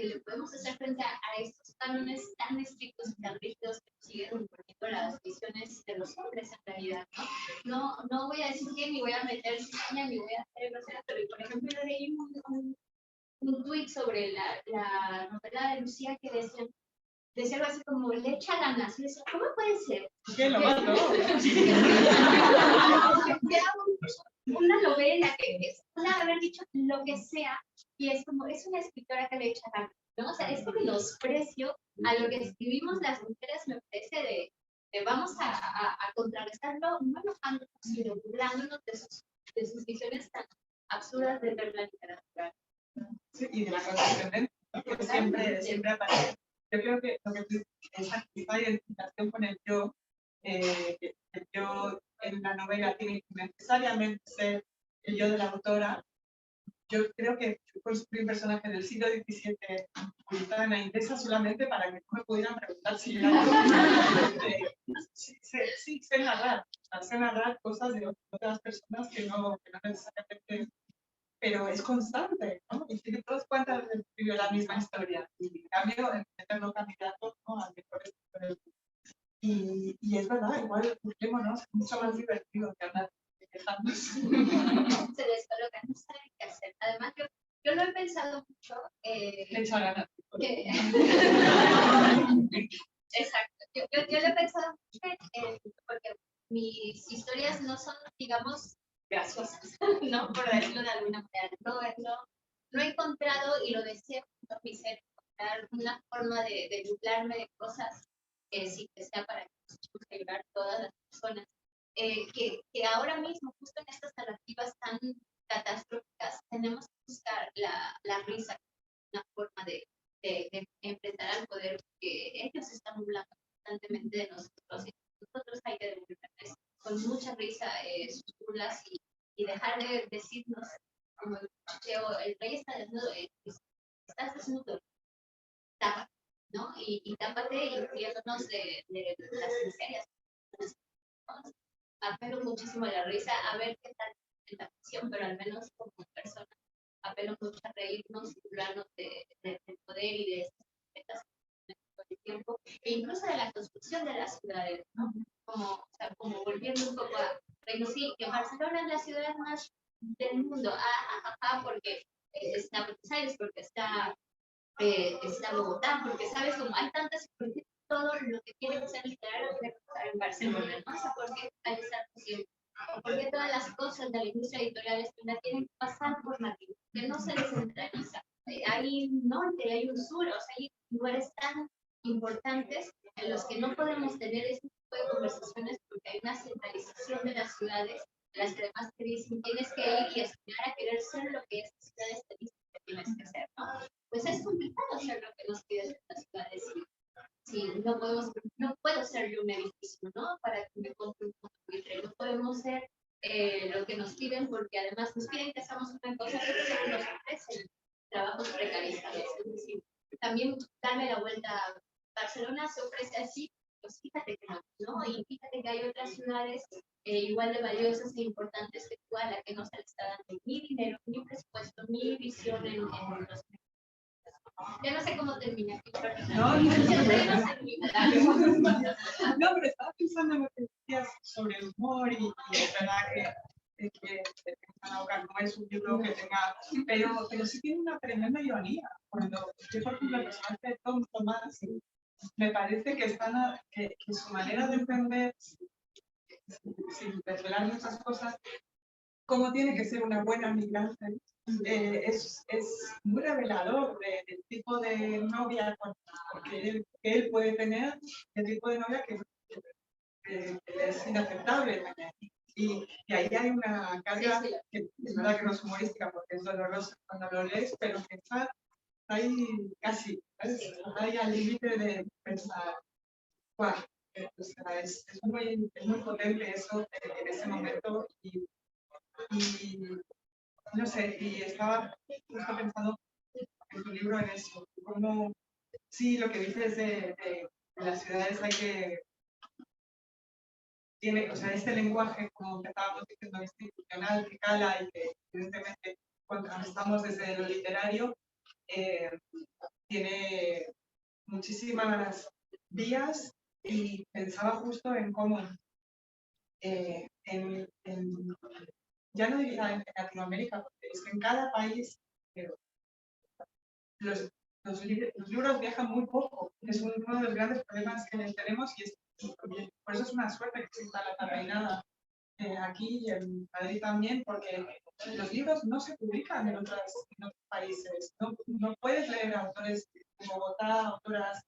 le podemos hacer frente a estos cánones tan estrictos y tan rígidos que nos siguen imponiendo las visiones de los hombres en realidad, ¿no? No voy a decir que ni voy a meter cizaña ni voy a hacer groserías, pero por ejemplo yo leí un tuit sobre la novela de Lucía que decía algo así como, le echa ganas. Y decía, ¿cómo puede ser? ¿Qué lo mato? Una novela que puede haber dicho lo que sea, y es como, es una escritora que le echa ganas, ¿no? O sea, este menosprecio a lo que escribimos las mujeres me parece de vamos a contrarrestarlo, no enojándonos, sino burlándonos de sus visiones tan absurdas de ver la literatura. Sí, y de la concepción que siempre aparece. Yo creo que lo que esa identificación con el yo en la novela tiene que necesariamente ser el yo de la autora. Yo creo que construí un personaje del siglo XVII puritana inglesa solamente para que no me pudieran preguntar si era yo. Sí, sé narrar cosas de otras personas que no necesariamente, pero es constante, ¿no? Y si todos cuentan la misma historia, y en cambio, meterlo candidatos, ¿no? Al mejor escritor. Y es verdad, igual, busquémonos, es mucho más divertido que hablar de quejarnos. Se descolocan, no saben qué hacer. Además, yo lo he pensado mucho. Echa ganas. Exacto. Yo lo he pensado mucho porque mis historias no son, digamos, graciosas, ¿no? Por decirlo de alguna manera. No he encontrado, y lo deseo con mi ser, encontrar una forma de burlarme de cosas que sí que sea para que nos ayudar todas las personas. Que ahora mismo, justo en estas narrativas tan catastróficas, tenemos que buscar la risa, una forma de enfrentar al poder, porque constantemente de nosotros. Y nosotros hay que devolverles con mucha risa sus burlas y dejar de decirnos, como el rey está desnudo, estás desnudo, tápate, ¿no? Y tápate incluyéndonos de las miserias. Apelo muchísimo a la risa, a ver qué tal en la ficción, pero al menos como persona, apelo mucho a reírnos y burlarnos del poder y de estas del tiempo, e incluso de la construcción de las ciudades, ¿no? Como volviendo un poco a Reino sí, que Barcelona es la ciudad más del mundo, porque está Buenos Aires, porque está Bogotá, porque sabes, como hay tantas, porque todo lo que tiene que ser literario tiene que pasar en Barcelona, ¿no? O sea, ¿por qué focalizar siempre? ¿Por qué todas las cosas de la industria editorial española tienen que pasar por Madrid? Que no se descentraliza. Hay un norte, hay un sur, o sea, hay lugares tan importantes en los que no podemos tener este tipo de conversaciones porque hay una centralización de las ciudades, en las que además te dicen tienes que ir y aspirar a querer ser lo que estas ciudades te dicen que tienes que ser, ¿no? Pues es complicado ser lo que nos piden las ciudades. Sí, no puedo ser yo un edificio, ¿no? Para que me compre un buitre. No podemos ser lo que nos piden porque además nos piden que hagamos una cosa que nos ofrecen trabajos precarizados. Es decir, también darme la vuelta a Barcelona se ofrece así, pues fíjate que no, y fíjate que hay otras ciudades igual de valiosas e importantes que tú, a la que no se le está dando ni dinero, ni presupuesto, ni visión en los. Ya no sé cómo termina. No, pero estaba pensando en lo que decías sobre el humor y es verdad que no es un libro que tenga, pero sí tiene una tremenda ironía. Cuando yo, por ejemplo, el personaje de Tom Tomás, me parece que su manera de entender, sin desvelar muchas cosas, cómo tiene que ser una buena migrante, es muy revelador del tipo de novia que él puede tener, el tipo de novia que es inaceptable. Y ahí hay una carga que es verdad que no es humorística porque es dolorosa cuando lo lees, pero que está ahí casi, está ahí al límite de pensar, wow, o sea, es muy potente eso en ese momento y no sé, y estaba justo pensando en tu libro en eso, como sí, lo que dices de las ciudades hay que tiene, o sea, este lenguaje, como que estábamos diciendo, institucional, que cala y que evidentemente contrastamos desde lo literario, tiene muchísimas vías y pensaba justo en cómo ya no diría en Latinoamérica, porque es que en cada país los libros viajan muy poco. Es uno de los grandes problemas que tenemos y por eso es una suerte que exista la Tarrainada aquí y en Madrid también, porque los libros no se publican en otros países. No puedes leer a autores de Bogotá, autoras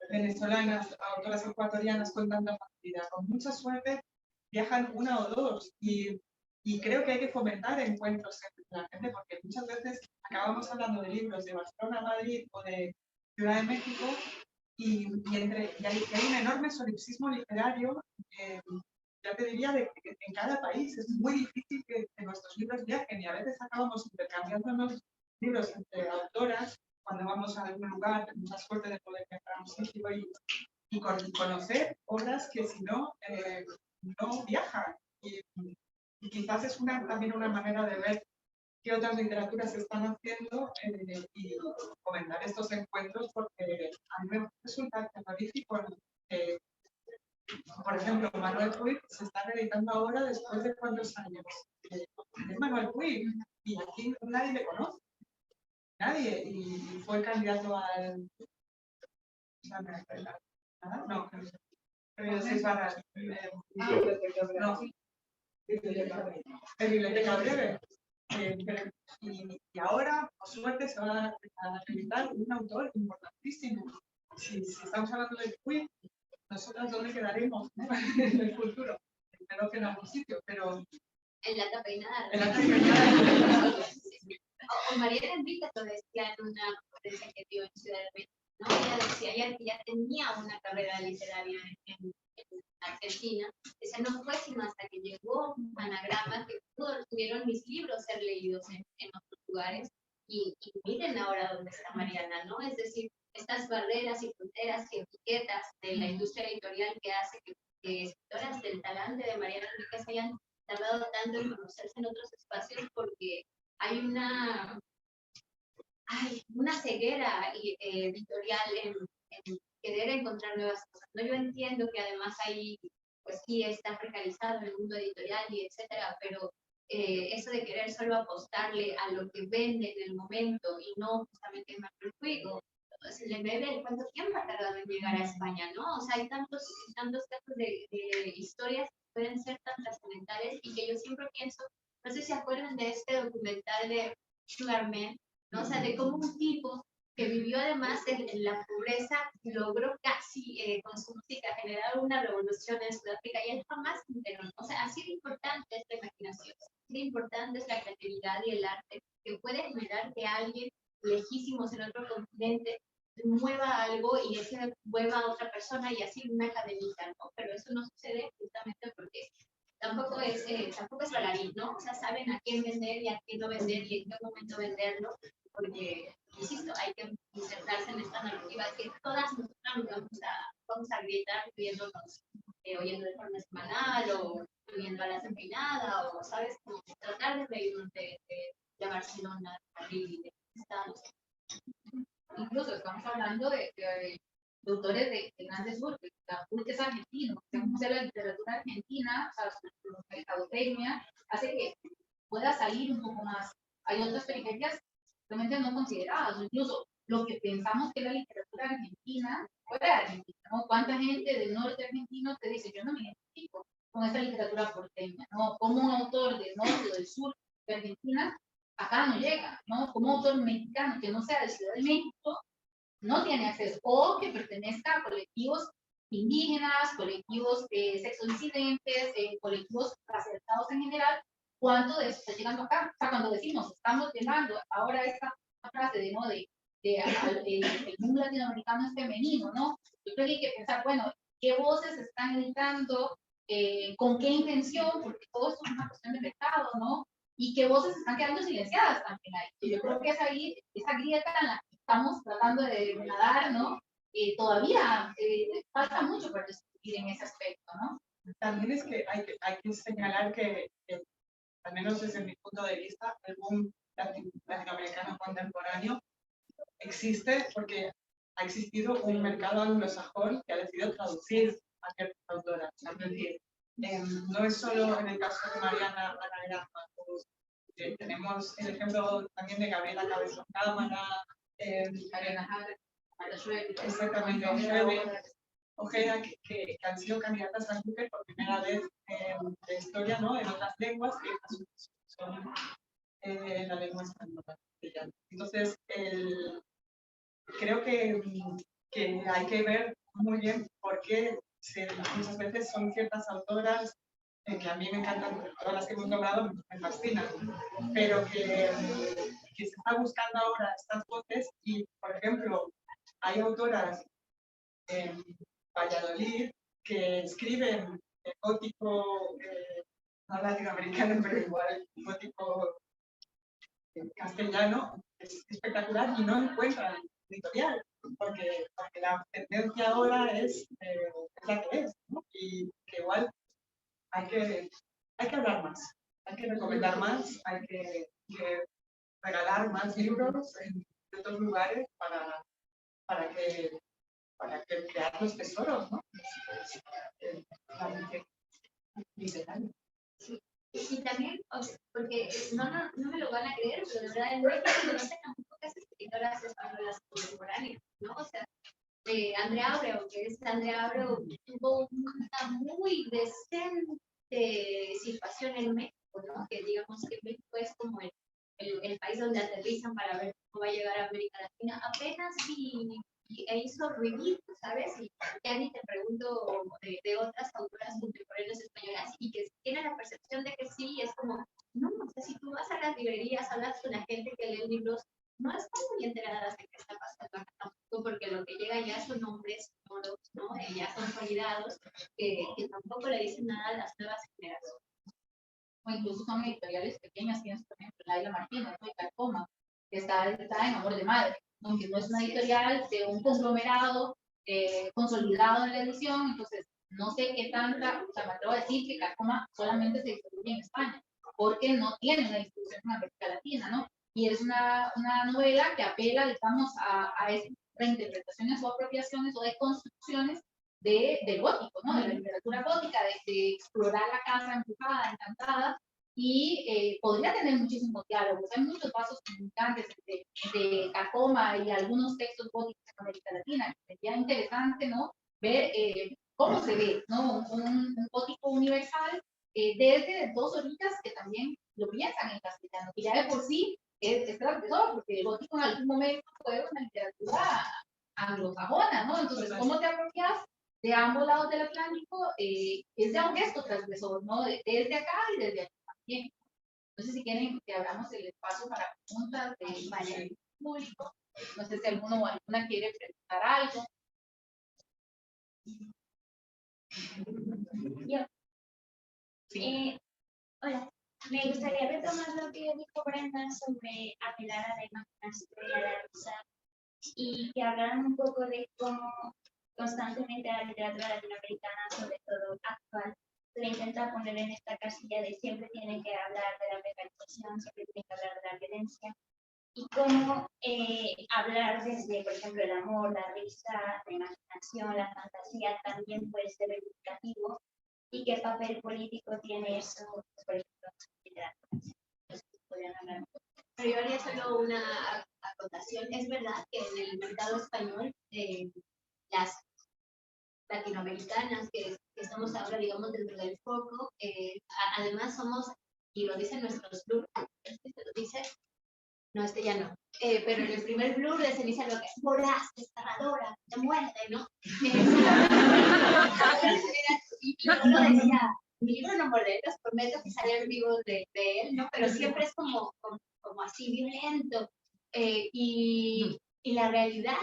venezolanas, autoras ecuatorianas con tanta facilidad. Con mucha suerte viajan una o dos y creo que hay que fomentar encuentros entre la gente porque muchas veces acabamos hablando de libros de Barcelona, Madrid o de Ciudad de México y hay un enorme solipsismo literario, ya te diría, que en cada país es muy difícil que nuestros libros viajen y a veces acabamos intercambiándonos libros entre autoras cuando vamos a algún lugar, tenemos la suerte de poder viajar a un sitio y conocer obras que si no, no viajan. Y quizás es también una manera de ver qué otras literaturas se están haciendo y fomentar estos encuentros porque a mí me resulta terrorífico. Por ejemplo, Manuel Puig se está reeditando ahora después de cuántos años. Es Manuel Puig y aquí nadie le conoce. Nadie. Y fue candidato al... No, el Biblioteca Breve. Y ahora, por suerte, se va a reeditar un autor importantísimo. Si estamos hablando del Puig, nosotros dónde quedaremos, ¿no? En el futuro. Espero que en algún sitio, pero... En la Tarrainada. En la Tarrainada. O Mariana Enrique lo decía en una conferencia que dio en Ciudad de México, ¿no? Ella decía ayer que ya tenía una carrera literaria en Argentina. Ese no fue sino hasta que llegó Anagrama que pudieron mis libros ser leídos en otros lugares. Y miren ahora dónde está Mariana, ¿no? Es decir, estas barreras y fronteras y etiquetas de la industria editorial que hace que escritoras del talante de Mariana Enríquez hayan tardado tanto en conocerse en otros espacios, porque hay una ceguera editorial en querer encontrar nuevas cosas, ¿no? Yo entiendo que además ahí, pues sí, está precarizado el mundo editorial y etcétera, pero eso de querer solo apostarle a lo que vende en el momento y no justamente en el juego, se le ve cuánto tiempo ha tardado en llegar a España, ¿no? O sea, hay tantos casos de historias que pueden ser tan trascendentales y que yo siempre pienso, no sé si se acuerdan de este documental de Sugar Man, ¿no? O sea, de cómo un tipo que vivió además en la pobreza logró casi con su música generar una revolución en Sudáfrica y él jamás se enteró. O sea, así de importante es la imaginación, así de importante es la creatividad y el arte, que puede generar que alguien lejísimos en otro continente mueva algo y ese mueva a otra persona y así una cadenita, ¿no? Pero eso no sucede justamente porque tampoco es bailarín, ¿no? O sea, saben a quién vender y a quién no vender y en qué momento venderlo, porque, insisto, hay que insertarse en esta narrativa que todas nosotras vamos a gritar viéndonos, oyendo de forma semanal o viendo a la empinada o, ¿sabes? Como tratar de reírnos de Barcelona, de Madrid, de Estados. Incluso estamos hablando de autores de grandes urbes. Urte es argentino. Tenemos la literatura argentina, o sea, su mercadotecnia hace que pueda salir un poco más. Hay otras periferias realmente no consideradas, incluso lo que pensamos que es la literatura argentina, fuera de Argentina, ¿no? ¿Cuánta gente del norte argentino te dice, yo no me identifico con esta literatura porteña, ¿no? Como un autor del norte o del sur de Argentina, acá no llega, ¿no? Como un autor mexicano que no sea de Ciudad de México, no tiene acceso, o que pertenezca a colectivos indígenas, colectivos sexodisidentes, colectivos racializados en general. ¿Cuánto de eso está llegando acá? O sea, cuando decimos, estamos llegando, ahora esta frase de, ¿no? El mundo latinoamericano es femenino, ¿no? Yo creo que hay que pensar, bueno, ¿qué voces están gritando? ¿Con qué intención? Porque todo esto es una cuestión de mercado, ¿no? Y qué voces están quedando silenciadas también ahí. Y yo creo que es ahí, esa grieta en la que estamos tratando de nadar, ¿no? Todavía falta mucho por discutir en ese aspecto, ¿no? También es que hay que señalar que, al menos desde mi punto de vista, el boom latinoamericano contemporáneo existe porque ha existido un mercado anglosajón que ha decidido traducir a ciertas autoras. Es decir, no es solo en el caso de Mariana Anagrama, tenemos el ejemplo también de Gabriela Cabezón Cámara, exactamente, Ojeda, que han sido candidatas al Booker por primera vez en la historia, ¿no? En otras lenguas que son la lengua española. Entonces, creo que hay que ver muy bien por qué muchas veces son ciertas autoras que a mí me encantan, todas las que hemos nombrado me fascinan, pero que se está buscando ahora estas voces y, por ejemplo, hay autoras en Valladolid que escriben gótico, no latinoamericano, pero igual gótico castellano, es espectacular y no encuentran editorial, porque la tendencia ahora es la que es, ¿no? Y que igual hay que hablar más, hay que recomendar más, hay que regalar más libros en otros lugares para crear los tesoros, ¿no? Y también, o sea, porque no me lo van a creer, pero de verdad en México no tenemos pocas escritoras españolas contemporáneas, ¿no? O sea, Andrea Abreu, que es Andrea Abreu, tuvo una muy decente situación en México, ¿no? Que digamos que México es como el país donde aterrizan para ver cómo va a llegar a América Latina. Apenas hizo ruidito, ¿sabes? Y ya ni te pregunto de otras autoras contemporáneas españolas y que tienen la percepción de que sí, es como, no, o sea, si tú vas a las librerías, hablas con la gente que lee libros, no están muy enteradas de qué está pasando acá tampoco porque lo que llega ya son hombres moros, ¿no? Ya consolidados, que tampoco le dicen nada a las nuevas generaciones. O incluso son editoriales pequeñas, pienso por ejemplo Laila Martínez, ¿no? Y Calcoma, que está editada en Amor de Madre, aunque no es una editorial de un conglomerado consolidado en la edición, entonces no sé qué tanta, o sea, me atrevo a decir que Calcoma solamente se distribuye en España, porque no tiene una distribución en América Latina, ¿no? Y es una novela que apela, digamos, a esas reinterpretaciones o apropiaciones o de construcciones del gótico, ¿no? De la literatura gótica, de explorar la casa embrujada, encantada, y podría tener muchísimos diálogos. Hay muchos vasos comunicantes entre Calcoma y algunos textos góticos en América Latina. Sería interesante, ¿no? Ver cómo se ve, ¿no? Un gótico universal desde dos orillas que también lo piensan en castellano, y ya de por sí es transgresor, porque el gótico en algún momento fue una literatura anglosajona, ¿no? Entonces, ¿cómo te apropias de ambos lados del Atlántico? Es ya un gesto transgresor, ¿no? Desde acá y desde aquí también. No sé si quieren que abramos el espacio para preguntas del público. No sé si alguno o alguna quiere preguntar algo. Yo. Sí. Hola, me gustaría retomar lo que dijo Brenda sobre apelar a la imaginación y a la risa, y que hablaran un poco de cómo constantemente la literatura latinoamericana, sobre todo actual, se intenta poner en esta casilla de siempre tiene que hablar de la precarización, siempre tiene que hablar de la violencia, y cómo hablar desde, por ejemplo, el amor, la risa, la imaginación, la fantasía también puede ser reivindicativo, y qué papel político tiene eso, pues, por ejemplo, en literatura. ¿Podrían hablar? Pero yo haría solo una acotación. Es verdad que en el mercado español, las latinoamericanas que estamos ahora, digamos, dentro del foco, además somos, y lo dicen nuestros blur, lo dice, no, este ya no, pero en el primer blur de Ceniza lo que es voraz, desgarradora, te muerde, ¿no? Y yo lo decía, mi libro no muerde, les prometo que salen vivos de él, ¿no? Pero siempre es como así violento. Y la realidad,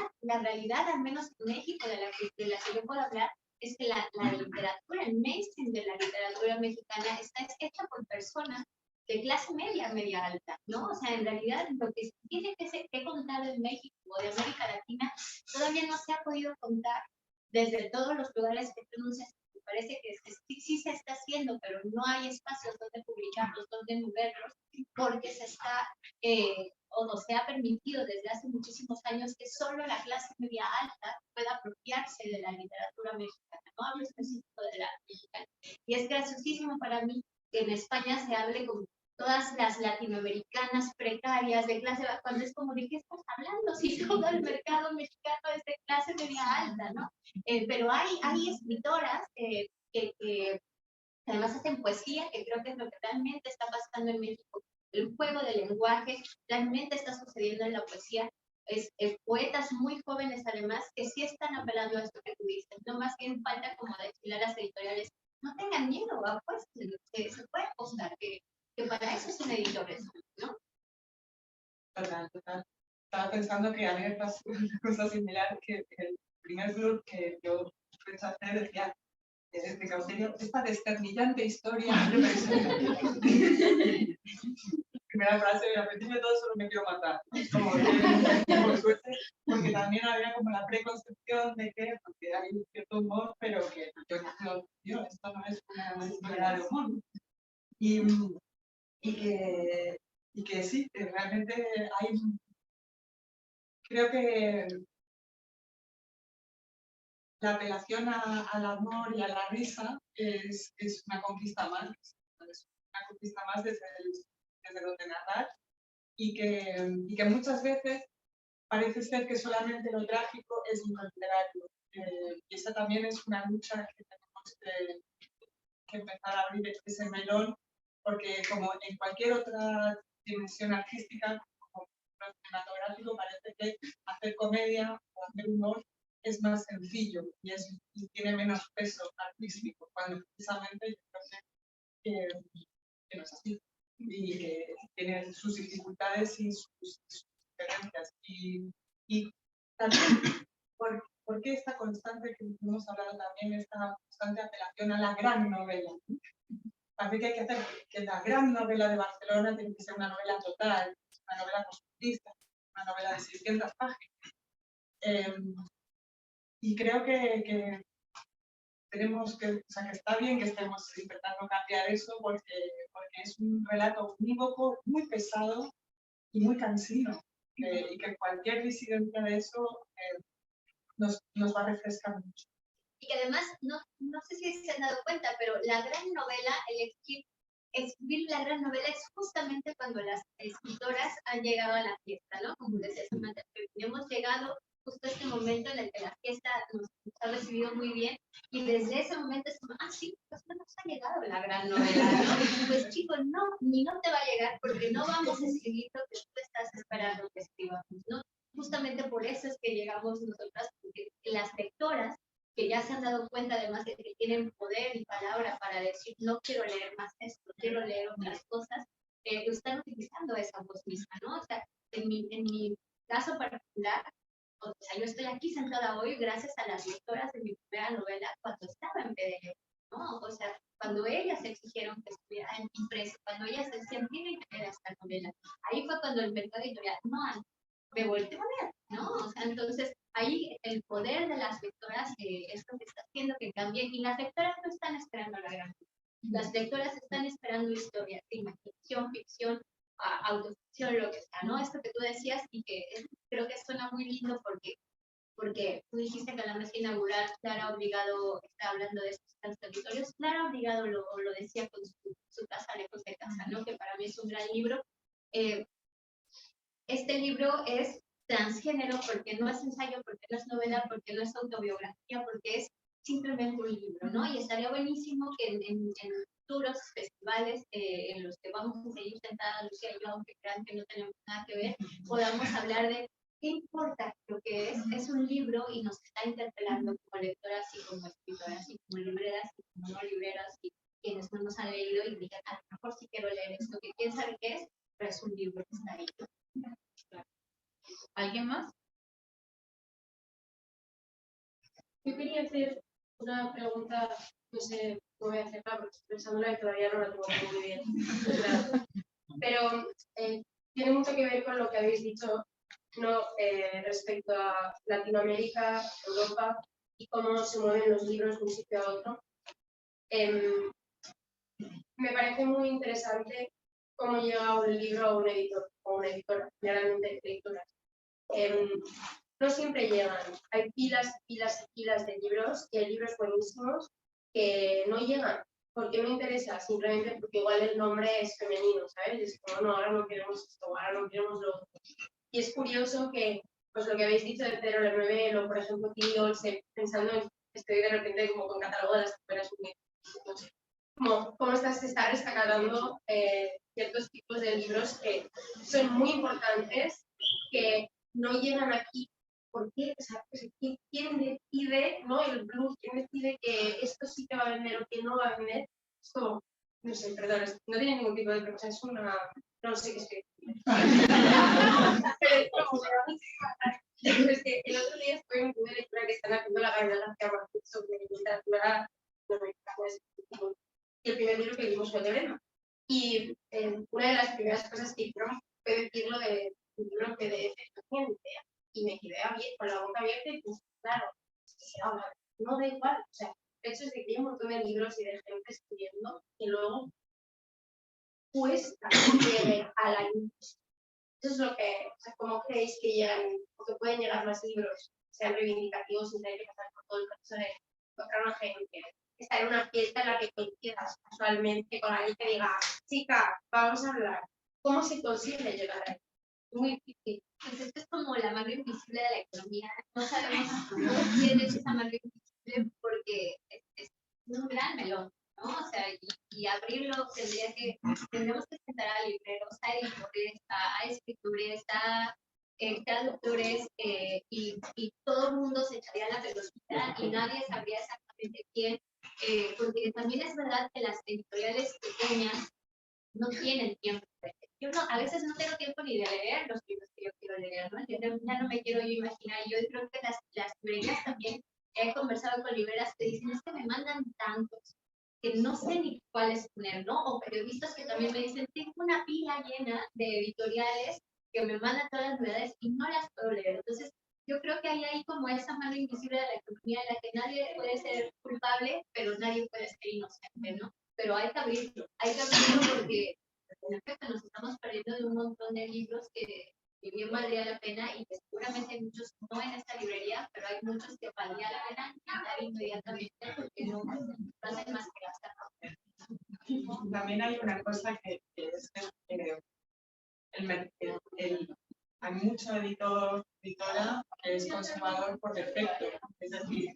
al menos en México, de la que yo puedo hablar, es que la literatura, el mainstream de la literatura mexicana está hecha por personas de clase media, media alta, ¿no? O sea, en realidad lo que tiene que contar en México o de América Latina todavía no se ha podido contar desde todos los lugares que pronuncias. Me parece que sí se está haciendo, pero no hay espacios donde publicarlos, donde moverlos, porque se está, o no se ha permitido desde hace muchísimos años que solo la clase media alta pueda apropiarse de la literatura mexicana, no hablo específico de la mexicana. Y es graciosísimo para mí que en España se hable con todas las latinoamericanas precarias de clase baja, cuando es como, ¿de qué estás hablando? Si todo el mercado mexicano es de clase media alta, ¿no? Pero hay escritoras que además hacen poesía, que creo que es lo que realmente está pasando en México. El juego del lenguaje realmente está sucediendo en la poesía. Poetas muy jóvenes, además, que sí están apelando a esto que tú dices. No más bien falta como decirle a las editoriales, no tengan miedo, pues se puede apostar, que para eso es un editor, ¿no? Total. Estaba pensando que a mí me pasó una cosa similar, que el primer blog que yo rechacé decía, desde Cauterio, esta desternillante historia. Primera frase, al principio de todo solo me quiero matar. Como por suerte, porque también había como la preconcepción de que, porque hay un cierto humor, pero que yo esto no es una historia de humor. Y que sí, que realmente hay, creo que la apelación al amor y a la risa es una conquista más, desde lo de narrar, y que muchas veces parece ser que solamente lo trágico es un literario. Y esa también es una lucha que tenemos que empezar a abrir ese melón, porque como en cualquier otra dimensión artística, como cinematográfico, parece que hacer comedia o hacer humor es más sencillo y tiene menos peso artístico, cuando precisamente yo creo que no es así, y que tiene sus dificultades y sus diferencias. Y también, ¿por qué esta constante que hemos hablado también, esta constante apelación a la gran novela? Parece que hay que hacer que la gran novela de Barcelona tiene que ser una novela total, una novela costumbrista, una novela de 600 páginas. Y creo que tenemos que, o sea, que está bien que estemos intentando cambiar eso porque es un relato unívoco, muy pesado y muy cansino. Y que cualquier disidencia de eso nos va a refrescar mucho. Y que además, no sé si se han dado cuenta, pero la gran novela, escribir la gran novela es justamente cuando las escritoras han llegado a la fiesta, ¿no? Como decía Samantha, hemos llegado justo a este momento en el que la fiesta nos ha recibido muy bien y desde ese momento es como, sí, pues no nos ha llegado la gran novela, ¿no? Pues chicos, no, ni no te va a llegar porque no vamos a escribir lo que tú estás esperando que escribamos, ¿no? Justamente por eso es que llegamos nosotras, porque las lectoras que ya se han dado cuenta además de que tienen poder y palabra para decir no quiero leer más esto, quiero leer otras cosas, están utilizando esa voz misma, ¿no? O sea, en mi caso particular, o sea, yo estoy aquí sentada hoy gracias a las lectoras de mi primera novela cuando estaba en PDF, ¿no? O sea, cuando ellas exigieron que estuviera en impreso, cuando ellas decían, tienen que leer esta novela, ahí fue cuando el mercado editorial, no, me volteó a ver, ¿no? O sea, entonces, ahí el poder de las lectoras es lo que está haciendo que cambien, y las lectoras no están esperando la gran novela. Las lectoras están esperando historias de imaginación, ficción, autoficción, lo que sea, ¿no? Esto que tú decías y que creo que suena muy lindo porque tú dijiste que en la mesa inaugural Clara Obligado está hablando de estos territorios. Clara Obligado lo decía con su casa lejos de casa, ¿no? Que para mí es un gran libro. Este libro es transgénero porque no es ensayo, porque no es novela, porque no es autobiografía, porque es simplemente un libro, ¿no? Y estaría buenísimo que en futuros festivales en los que vamos a seguir sentadas, Lucía y yo, aunque crean que no tenemos nada que ver, podamos hablar de qué importa lo que es un libro y nos está interpelando como lectoras y como escritoras y como libreras y como no libreras y quienes no nos han leído y digan, a lo mejor sí quiero leer esto, que quién sabe qué es, pero es un libro que está ahí. ¿Alguien más? Yo quería hacer una pregunta, no sé cómo voy a hacerla porque estoy pensándola y todavía no la tengo muy bien. Claro. Pero tiene mucho que ver con lo que habéis dicho, ¿no? Respecto a Latinoamérica, Europa y cómo se mueven los libros de un sitio a otro. Me parece muy interesante cómo llega un libro a un editor o una editora, generalmente editoras. No siempre llegan. Hay pilas, pilas y pilas de libros y hay libros buenísimos que no llegan. Porque no interesa, simplemente porque igual el nombre es femenino, ¿sabes? Es como, no, ahora no queremos esto, ahora no queremos lo otro. Y es curioso que, pues lo que habéis dicho de Pedro Lernueve, o por ejemplo, Tim Olsen, pensando en, estoy de repente como con catálogo de las primeras unidades, cómo se está rescatando ciertos tipos de libros que son muy importantes, que no llegan aquí. ¿Por qué? O sea, ¿quién decide, no? El blues, ¿quién decide que esto sí que va a vender o que no va a vender? Es como, no sé, perdón, no tiene ningún tipo de pregunta, es una, no sé qué estoy es que el otro día estuve en una lectura que están haciendo la Gabriela García Márquez sobre literatura norteamericana. Y el primer libro que vimos fue de Brema. Y una de las primeras cosas que hicieron fue decirlo de un libro PDF, no tenía ni idea. Y me quedé con la boca abierta y pues, claro, no da igual. O sea, el hecho es de que hay un montón de libros y de gente escribiendo y luego cuesta llegar a la industria. Eso es lo que, o sea, ¿cómo creéis que llegan, o que pueden llegar más libros, sean reivindicativos sin tener que pasar por todo el proceso de encontrar una gente? Estar en una fiesta en la que coincidas casualmente con alguien que diga, chica, vamos a hablar. ¿Cómo se consigue llegar ahí? Muy difícil. Pues esto es como la mano invisible de la economía. No sabemos quién es esa mano invisible porque es un gran melón, ¿no? O sea, y abrirlo tendríamos que sentar a libreros, a editores, a escritores, a traductores y todo el mundo se echaría la velocidad y nadie sabría exactamente quién, porque también es verdad que las editoriales pequeñas no tienen tiempo yo no, a veces no tengo tiempo ni de leer los libros que yo quiero leer, ¿no? Yo ya no me quiero yo imaginar. Yo creo que las librerías también, he conversado con libreras que dicen, es que me mandan tantos que no sé ni cuáles poner, ¿no? O periodistas que también me dicen, tengo una pila llena de editoriales que me mandan todas las novedades y no las puedo leer. Entonces, yo creo que hay ahí como esa mano invisible de la economía en la que nadie puede ser culpable, pero nadie puede ser inocente, ¿no? Pero hay que abrirlo porque en efecto nos estamos perdiendo de un montón de libros que bien valdría la pena y que seguramente hay muchos no en esta librería, pero hay muchos que valdría la pena quitar inmediatamente porque no hacen más que gastar. También hay una cosa que es hay mucho editora que es conservador por defecto, es decir,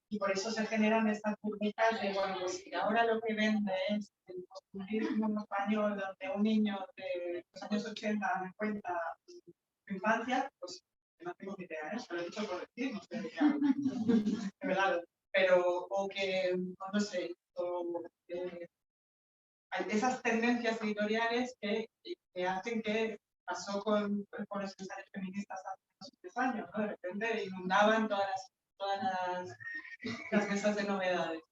y por eso se generan estas curvitas de, bueno, pues si ahora lo que vende es el costumbrismo español donde un niño de los años 80 me cuenta su infancia, pues no tengo ni idea, se lo he dicho por decir, no sé, de verdad, pero, o que, no sé, hay esas tendencias editoriales que hacen que pasó con los ensayos feministas hace unos 3 años, ¿no? De repente inundaban todas las mesas de novedades.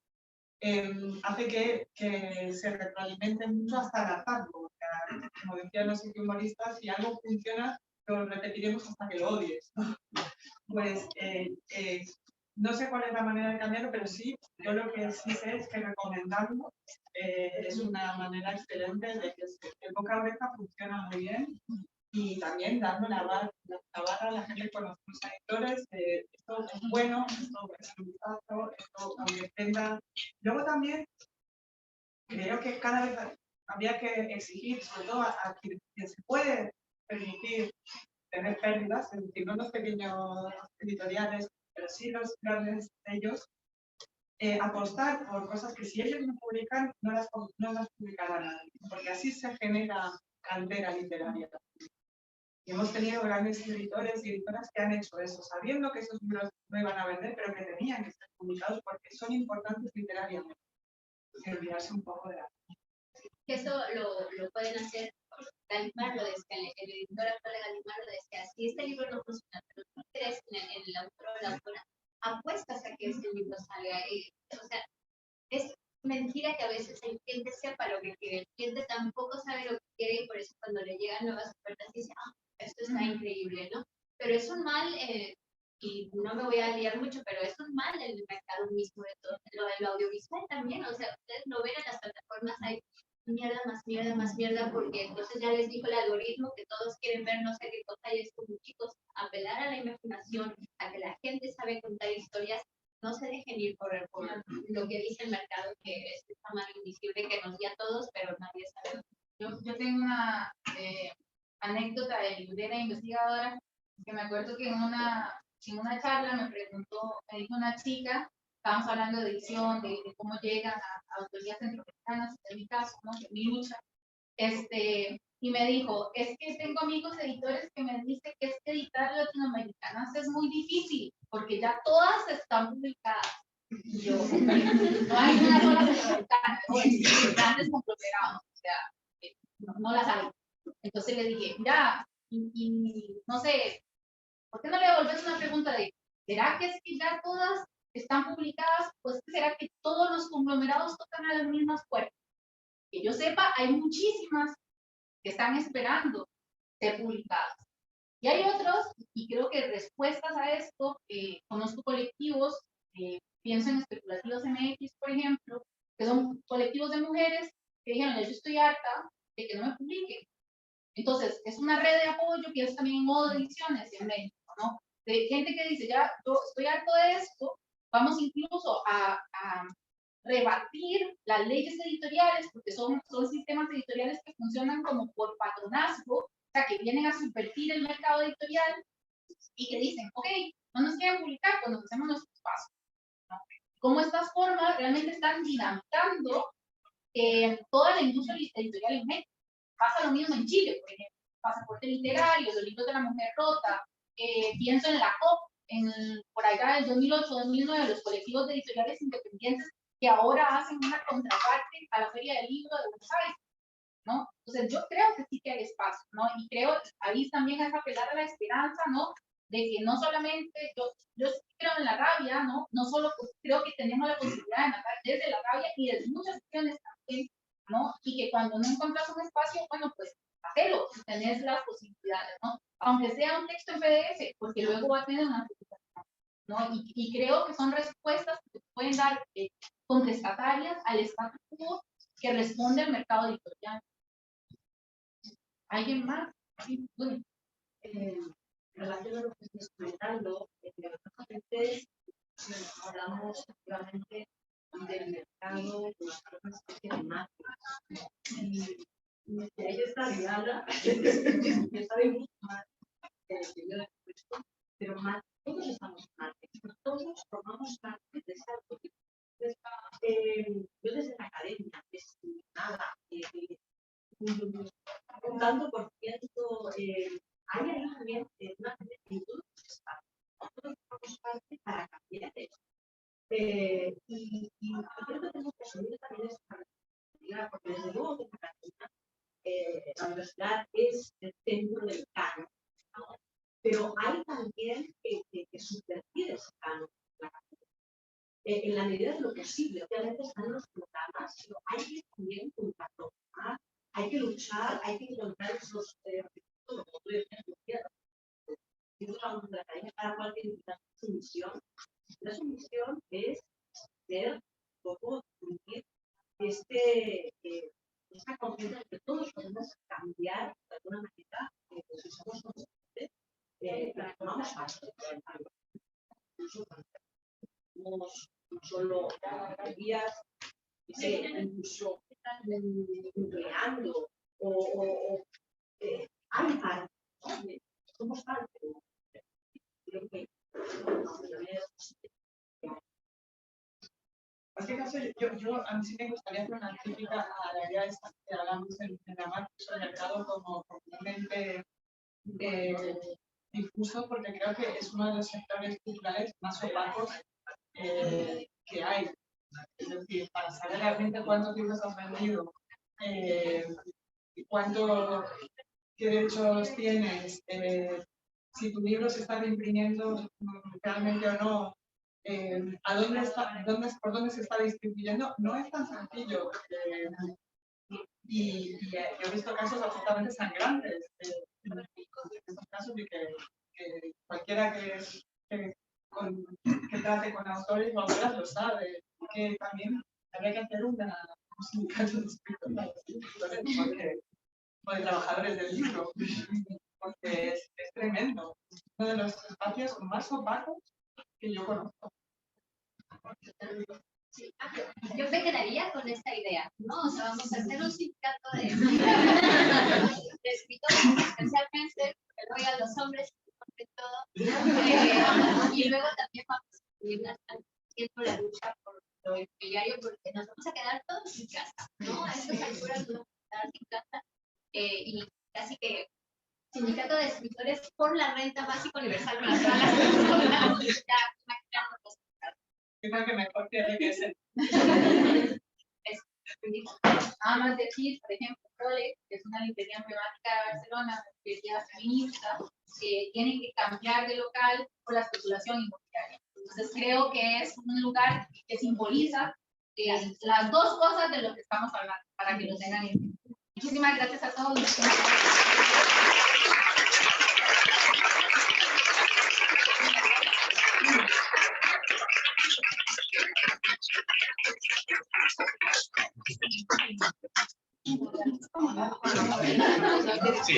Hace que se retroalimenten mucho hasta el hartazgo. O sea, como decían los humoristas, si algo funciona, lo repetiremos hasta que lo odies, ¿no? Pues no sé cuál es la manera de cambiarlo, pero sí, yo lo que sí sé es que recomendarlo es una manera excelente de que el boca a oreja funciona muy bien y también dando la barra a la gente con los editores, esto es bueno, esto es un vistazo, esto aunque tenga. Luego también creo que cada vez habría que exigir, sobre todo a quien se puede permitir tener pérdidas, es decir, no los pequeños editoriales, pero sí los grandes de ellos, apostar por cosas que si ellos no publican, no las publicará nadie, porque así se genera cantera literaria. Y hemos tenido grandes editores y editoras que han hecho eso, sabiendo que esos libros no iban a vender, pero que tenían que ser publicados porque son importantes literariamente. Y olvidarse un poco de la... Eso lo pueden hacer. Gallimard lo decía, el editor actual de Gallimard lo decía, si este libro no funciona, pero no crees en el autor o la autora, apuestas a que este libro salga. O sea, es mentira que a veces el cliente sepa lo que quiere, el cliente tampoco sabe lo que quiere y por eso cuando le llegan nuevas ofertas dice, esto está increíble, ¿no? Pero es un mal, y no me voy a liar mucho, pero es un mal en el mercado mismo de todo, lo del audiovisual también, o sea, ustedes lo ven en las plataformas, hay mierda, más mierda, más mierda, porque entonces ya les dijo el algoritmo que todos quieren ver no sé qué cosa y es como, chicos, apelar a la imaginación, a que la gente sabe contar historias, no se dejen ir por lo que dice el mercado, que es esta mano invisible que nos guía a todos, pero nadie sabe. Yo tengo una anécdota de librera investigadora, que me acuerdo que en una charla me dijo una chica, estábamos hablando de edición, de cómo llegan a autoridades centroamericanas, en mi caso, ¿no? De mi lucha, y me dijo, es que tengo amigos editores que me dicen que es que editar latinoamericanas es muy difícil, porque ya todas están publicadas. Y yo, no hay una sola latinoamericana, grandes conglomerados, o sea, no las hay. Entonces le dije, mira, y no sé, ¿por qué no le devolves una pregunta de, ¿será que es que ya todas están publicadas? Pues ¿será que todos los conglomerados tocan a las mismas puertas? Que yo sepa, hay muchísimas que están esperando ser publicadas. Y hay otros, y creo que respuestas a esto, conozco colectivos, pienso en Especulativos MX, por ejemplo, que son colectivos de mujeres que dijeron, yo estoy harta de que no me publiquen. Entonces, es una red de apoyo que es también en modo de ediciones en México, ¿no? De gente que dice, ya, yo estoy harto de esto, vamos incluso a rebatir las leyes editoriales, porque son sistemas editoriales que funcionan como por patronazgo, o sea, que vienen a subvertir el mercado editorial y que dicen, ok, no nos quieren publicar cuando hacemos nuestros pasos, ¿no? Cómo estas formas realmente están dinamitando toda la industria editorial en México. Pasa lo mismo en Chile, por ejemplo, Pasaporte Literario, los libros de la mujer rota, pienso en la COP, por allá del 2008-2009, los colectivos de editoriales independientes que ahora hacen una contraparte a la Feria del Libro de Buenos Aires, ¿no? Entonces yo creo que sí que hay espacio, ¿no? Y creo, ahí también es apelar a la esperanza, ¿no? De que no solamente, yo sí creo en la rabia, ¿no? No solo pues, creo que tenemos la posibilidad de matar desde la rabia y desde muchas acciones también, ¿no? Y que cuando no encuentras un espacio, bueno, pues hacelo, tenés las posibilidades, ¿no? Aunque sea un texto en PDF, porque luego va a tener una publicación, ¿no? Y creo que son respuestas que pueden dar contestatarias al status quo que responde al mercado editorial. ¿Alguien más? Sí, bueno. En relación a lo que estás comentando, básicamente hablamos efectivamente del mercado de las formas de máquinas. Y ahí está Diana, que sabe mucho más que yo de esto, pero más, todos estamos marketing, todos formamos parte de esa actividad. Yo desde la academia, nada, un tanto por ciento, hay ahí también una actitud nosotros formamos parte para cambiar eso. Y creo que tenemos que asumir también esta responsabilidad, porque desde luego que la universidad es el centro del canon, ¿no? Pero hay también que subvertir ese canon. En la medida de lo posible, obviamente están los programas, pero hay que también contraprogramar, hay que luchar, hay que encontrar esos como tú decías, de la academia para cualquier entidad su misión. La su misión es ser un poco cumplir esta conciencia de que todos podemos cambiar de alguna manera si somos conscientes para que tomamos parte del cambio. No solo días, incluso empleando o hay parte, somos parte. Creo que En este caso, a mí sí me gustaría hacer una crítica a la idea esta que hablamos en la Matrix del mercado como completamente difuso, porque creo que es uno de los sectores culturales más opacos que hay. Es decir, para saber realmente cuántos libros has vendido, qué derechos tienes, si tu libro se está imprimiendo realmente o no, por dónde se está distribuyendo, no es tan sencillo. Y yo he visto casos absolutamente sangrantes. En estos casos, y que cualquiera que trate con autores o autoras lo sabe, que también habría que hacer un sindicato de escritores o de trabajadores del libro, porque es tremendo. Uno de los espacios más opacos que yo conozco. Sí. Yo me quedaría con esta idea, ¿no? O sea, vamos a hacer un sindicato de escritores, especialmente que lo oigan los hombres, porque todo. Y luego también vamos a seguir haciendo la lucha por lo inmobiliario, porque nos vamos a quedar todos sin casa, ¿no? A estas alturas nos vamos a quedar sin casa. Y casi que sindicato de escritores por la renta básica universal para todas las personas. Ya imaginamos. Yo creo que mejor que ese. Nada más decir, por ejemplo, Prole, que es una librería emblemática de Barcelona, librería feminista, tiene que cambiar de local por la especulación inmobiliaria. Entonces creo que es un lugar que simboliza las dos cosas de lo que estamos hablando, para que lo tengan en cuenta. Muchísimas gracias a todos. Sí.